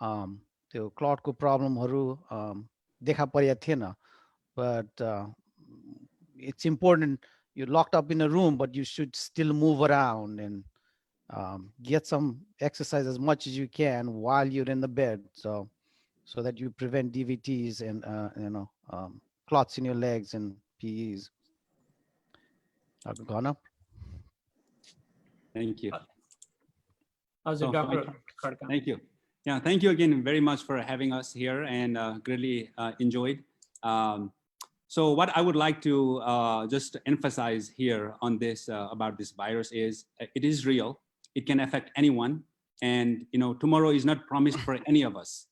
त्यो क्लटको प्रब्लमहरू देखा परेको थिएन. But it's important. You're locked up in a room, but you should still move around and get some exercise as much as you can while you're in the bed, so that you prevent DVTs and clots in your legs and PEs. Dr. Ghana? Thank you. हजुर So, doctor Khadka Thank you. Yeah, thank you again very much for having us here, and greatly enjoyed. So what I would like to just emphasize here on this about this virus is it is real. It can affect anyone, and tomorrow is not promised for any of us.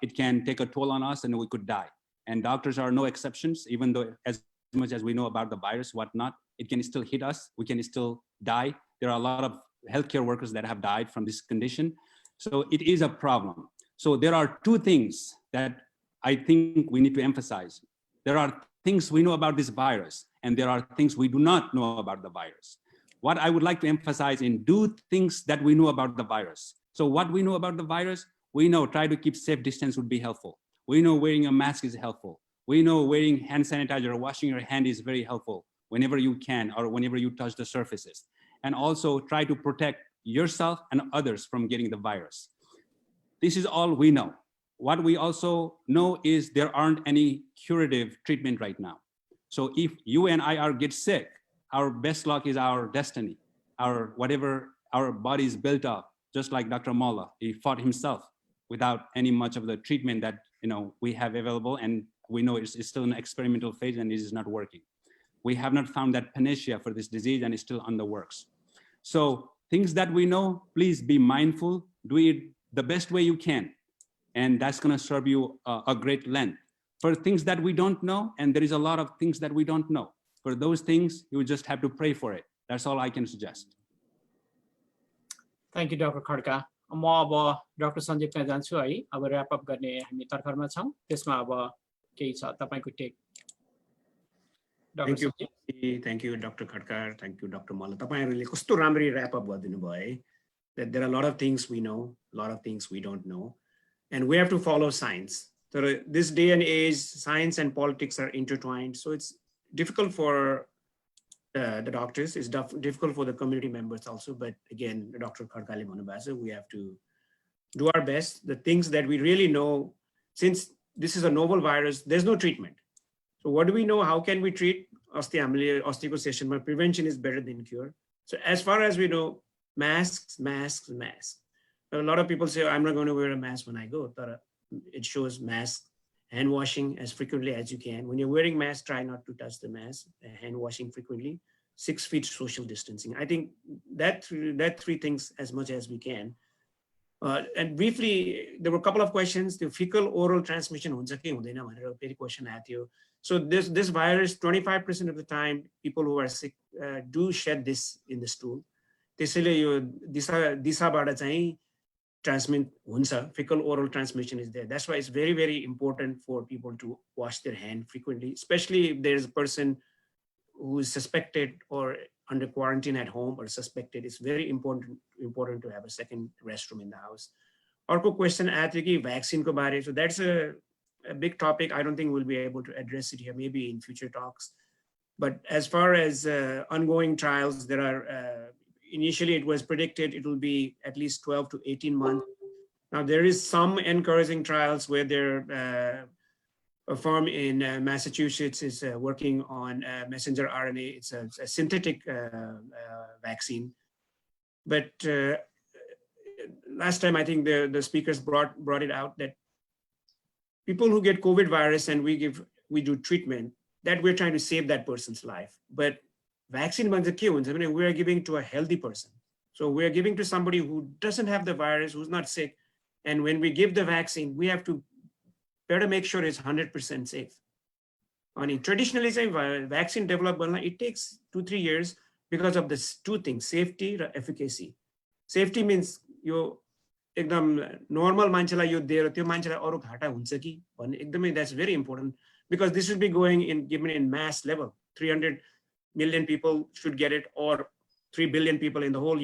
It can take a toll on us, and we could die. And doctors are no exceptions. Even though as much as we know about the virus, whatnot, it can still hit us. We can still die. There are a lot of healthcare workers that have died from this condition. So it is a problem. So there are two things that I think we need to emphasize. There are things we know about this virus, and there are things we do not know about the virus. What I would like to emphasize in do things that we know about the virus. So what we know about the virus, we know try to keep safe distance would be helpful. We know wearing a mask is helpful. We know wearing hand sanitizer or washing your hand is very helpful whenever you can or whenever you touch the surfaces. And also try to protect yourself and others from getting the virus. This is all we know. What we also know is there aren't any curative treatment right now. So if you and I get sick, our best luck is our destiny, our whatever our body is built up, just like Dr. Molla, he fought himself without any much of the treatment that we have available, and we know it's still in experimental phase and it is not working. We have not found that panacea for this disease, and it's still on the works. So things that we know, please be mindful, do it the best way you can. And that's gonna serve you a great length. For things that we don't know, and there is a lot of things that we don't know, for those things, you just have to pray for it. That's all I can suggest. Thank you, Dr. Khadka. म अब doctor Sanjeev कहाँ जान्छु है. अब rap up गर्ने हामी तर्खरमा छौँ. त्यसमा अब केही छ तपाईको take. Thank you. Thank you, Dr. Khadkar. Thank you, Dr. Malla. तपाईहरुले कस्तो राम्ररी wrap up गरिदिनु भयो है. That there are a lot of things we know, a lot of things we don't know, and we have to follow science. So this day and age, science and politics are intertwined. So it's difficult for the doctors. It's difficult for the community members also. But again, Dr. Khadkale Bhanubhayeko, we have to do our best. The things that we really know, since this is a novel virus, there's no treatment. So what do we know? How can we treat osteocession? Prevention is better than cure. So as far as we know, masks. A lot of people say, I'm not going to wear a mask when I go. It shows mask, hand washing as frequently as you can. When you're wearing mask, try not to touch the mask, hand washing frequently. 6 feet social distancing. I think that three things as much as we can. And briefly, there were a couple of questions. The fecal oral transmission हुन्छ कि हुँदैन भनेर फेरि question आएको थियो. So this virus, 25% of the time, people who are sick do shed this in the stool. त्यसैले यो दिशाबाट चाहिँ transmit hunsa, fecal oral transmission is there. That's why it's very, very important for people to wash their hand frequently, especially if there's a person who is suspected or under quarantine at home or suspected. It's very important to have a second restroom in the house. Arko question aatyo vaccine ko bare. So that's a big topic. I don't think we'll be able to address it here, maybe in future talks. But as far as ongoing trials, there are, initially it was predicted it will be at least 12 to 18 months. Now there is some encouraging trials where they're a firm in Massachusetts is working on messenger RNA. It's a synthetic vaccine. But last time I think the speakers brought it out that people who get COVID virus and we do treatment, that we're trying to save that person's life. But vaccine we are giving to a healthy person. So we're giving to somebody who doesn't have the virus, who's not sick. And when we give the vaccine, we have to better make sure it's 100% safe. And traditionally, vaccine development, it takes 2-3 years because of this two things, safety and efficacy. Safety means you normal manchela you there, that's very important because this should be given in mass level. 300 million people should get it, or 3 billion people in the whole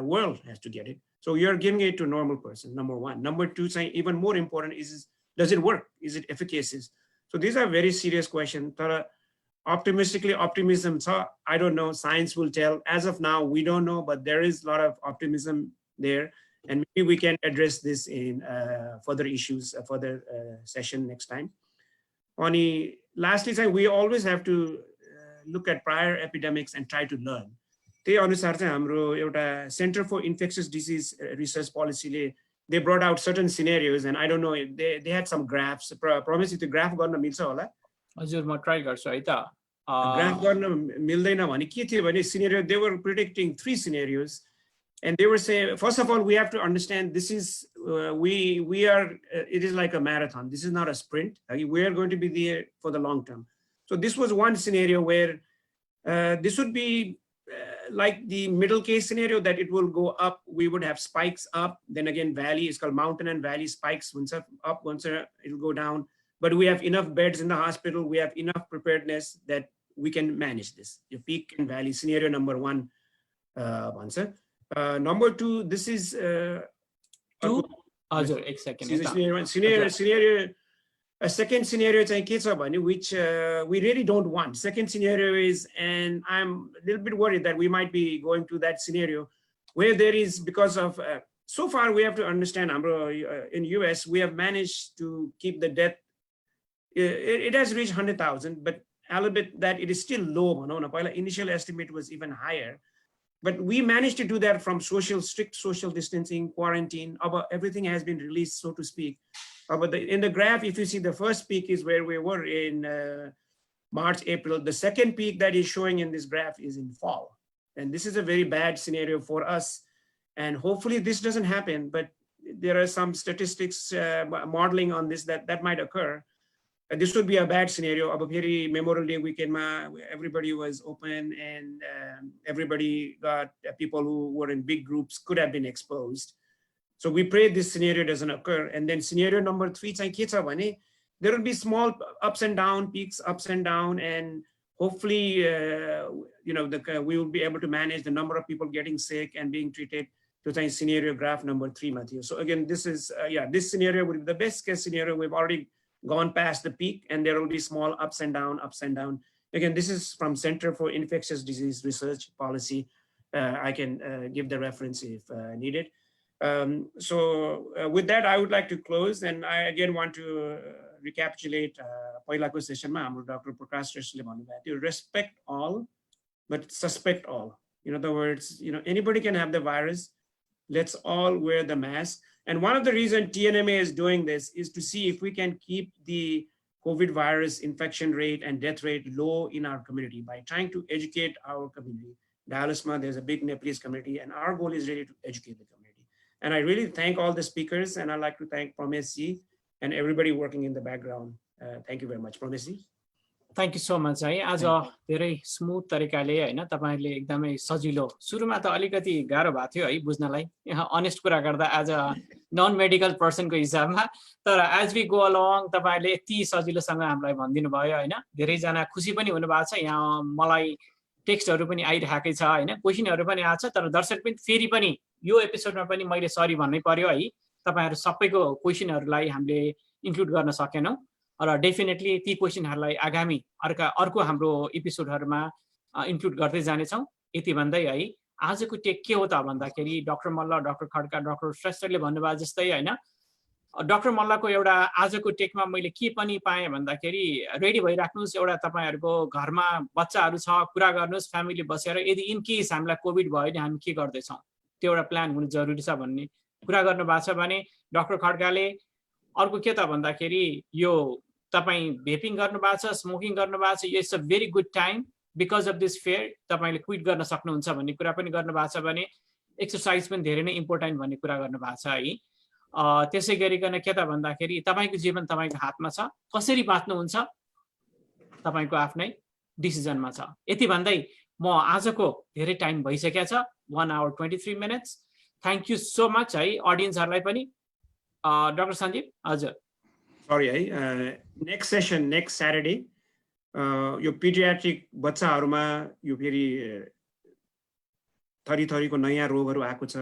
world has to get it. So you're giving it to a normal person, number one. Number two, even more important is, does it work? Is it efficacious? So these are very serious questions. Optimism, so I don't know, science will tell. As of now, we don't know, but there is a lot of optimism there. And maybe we can address this in further issues, further session next time. Lastly, we always have to look at prior epidemics and try to learn. त्यही अनुसार चाहिँ हाम्रो एउटा Center for Infectious Disease Research Policy, they brought out certain scenarios, and I don't know, they had some graphs. Promise you the graph गर्न मिल्छ होला? हजुर म ट्राई गर्छु है त. Graph गर्न मिल्दैन भने के थियो भने scenario, they were predicting 3 scenarios, and they were saying, first of all, we have to understand this is we are it is like a marathon. This is not a sprint. We are going to be there for the long term. So this was one scenario where this would be like the middle case scenario, that it will go up. We would have spikes up, then again valley, is called mountain and valley spikes. Once up, once it'll go down. But we have enough beds in the hospital. We have enough preparedness that we can manage this. The peak and valley scenario number 1. Number 2, this is two. हजुर एक second. Scenario. A second scenario, which we really don't want. Second scenario is, and I'm a little bit worried that we might be going to that scenario where there is, because of, so far we have to understand, in US, we have managed to keep the death, it has reached 100,000, but a little bit that it is still low. Initial estimate was even higher, but we managed to do that from strict social distancing, quarantine, everything has been released, so to speak. But in the graph, if you see, the first peak is where we were in March, April. The second peak that is showing in this graph is in fall. And this is a very bad scenario for us. And hopefully this doesn't happen, but there are some statistics modeling on this that might occur. This would be a bad scenario. Memorial Day weekend, everybody was open, and everybody got people who were in big groups could have been exposed. So we pray this scenario doesn't occur. And then scenario number 3, there will be small ups and down, peaks, ups and down, and hopefully, we will be able to manage the number of people getting sick and being treated to scenario graph number 3, Matthew. So again, this is, this scenario would be the best case scenario. We've already gone past the peak, and there will be small ups and down, ups and down. Again, this is from Center for Infectious Disease Research Policy. I can give the reference if needed. So with that, I would like to close, and I again want to recapitulate पहिलाको सेसनमा हाम्रो Dr. Prakash Shresthaले भन्नुभएको थियो, respect all, but suspect all. In other words, anybody can have the virus. Let's all wear the mask. And one of the reasons TNMA is doing this is to see if we can keep the COVID virus infection rate and death rate low in our community by trying to educate our community. Dallasma, there's a big Nepalese community, and our goal is really to educate the community. And I really thank all the speakers, and I'd like to thank Pramesh and everybody working in the background. Thank you very much, Pramesh. Thank you so much है आज धेरै smooth तरिकाले हैन तपाईहरुले एकदमै सजिलो सुरुमा त अलिकति गाह्रो भएको थियो है बुझ्नलाई यहाँ अनेस्ट कुरा गर्दा आज नन मेडिकल पर्सनको हिसाबमा तर एज वी गो अलोङ तपाईहरुले यति सजिलोसँग हामीलाई भनिदिनु भयो हैन धेरै जना खुसी पनि हुनु भएको छ यहाँ मलाई टेक्स्टहरु पनि आइराखेकै छ हैन क्वेशनहरु पनि आछ तर दर्शक पनि फेरि पनि यो एपिसोडमा पनि मैले सरी भन्नै पर्यो है तपाईहरु सबैको क्वेशनहरुलाई हामीले इन्क्लुड गर्न सकेनौं र डेफिनेटली ती क्वेशनहरुलाई आगामी अर्को हाम्रो एपिसोडहरुमा इन्क्लुड गर्दै जानेछौं यति भन्दै है आजको टेक के हो त भन्दाखेरि डाक्टर मल्ल डाक्टर खड्का डाक्टर श्रेष्ठले भन्नुभयो जस्तै हैन डाक्टर मल्लको एउटा आजको टेकमा मैले के पनि पाएँ भन्दाखेरि रेडी भइराख्नुस् एउटा तपाईहरुको घरमा बच्चाहरु छ कुरा गर्नुस् फ्यामिली बसेर यदि इन केस हामीलाई कोभिड भयो भने हामी के गर्दै छौं त्यो एउटा प्लान हुनु जरुरी छ भन्ने कुरा गर्नु भएको छ भने डाक्टर खड्काले अर्को के त भन्दाखेरि यो तपाई भेपिङ गर्नु भएको छ स्मोकिङ गर्नु भएको छ it's a very good time because of this fair तपाईले क्विट गर्न सक्नुहुन्छ भन्ने कुरा पनि गर्नु भएको छ भने एक्सरसाइज पनि धेरै नै इम्पोर्टेन्ट भन्ने कुरा गर्नु भएको छ है त्यसै गरिकन के त भन्दाखेरि तपाईको जीवन तपाईको हातमा छ कसरी बाँच्नुहुन्छ तपाईको आफ्नै डिसिजनमा छ यति भन्दै म आजको धेरै टाइम भइसकेको छ 1 hour 23 minutes thank you so much है ऑडियन्सहरुलाई पनि डाक्टर सञ्जीव हजुर Sorry, next session, next Saturday, यो pediatric बच्चाहरुमा यो फेरि थरीको नयाँ रोगहरु आएको छ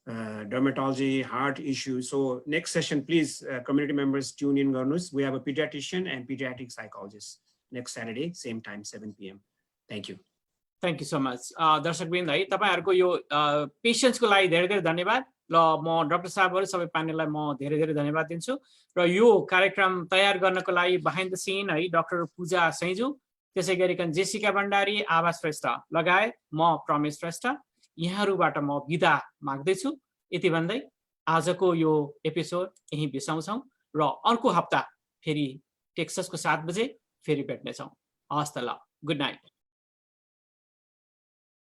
dermatology, heart issues. So next session, please, community members tune in garnus. We have a pediatrician and pediatric psychologist next Saturday, same time, 7 p.m. Thank you. Thank you so much. दर्शकवृन्द है तपाईहरुको यो पेशेन्सको लागि धेरै धेरै धन्यवाद ल म डाक्टर साहबहरु सबै प्यानललाई म धेरै धेरै धन्यवाद दिन्छु र यो कार्यक्रम तयार गर्नको लागि बिहाइन्ड द सिन है डाक्टर पूजा सैजु त्यसै गरिकन जेसिका भण्डारी आवाज श्रेष्ठ लगायत म प्रमेश श्रेष्ठ यहाँहरुबाट म बिदा माग्दै छु यति भन्दै आजको यो एपिसोड यही बिसाउँछौं र अर्को हप्ता फेरि टेक्ससको 7 बजे फेरि भेट्नेछौं हस्त ल गुड नाइट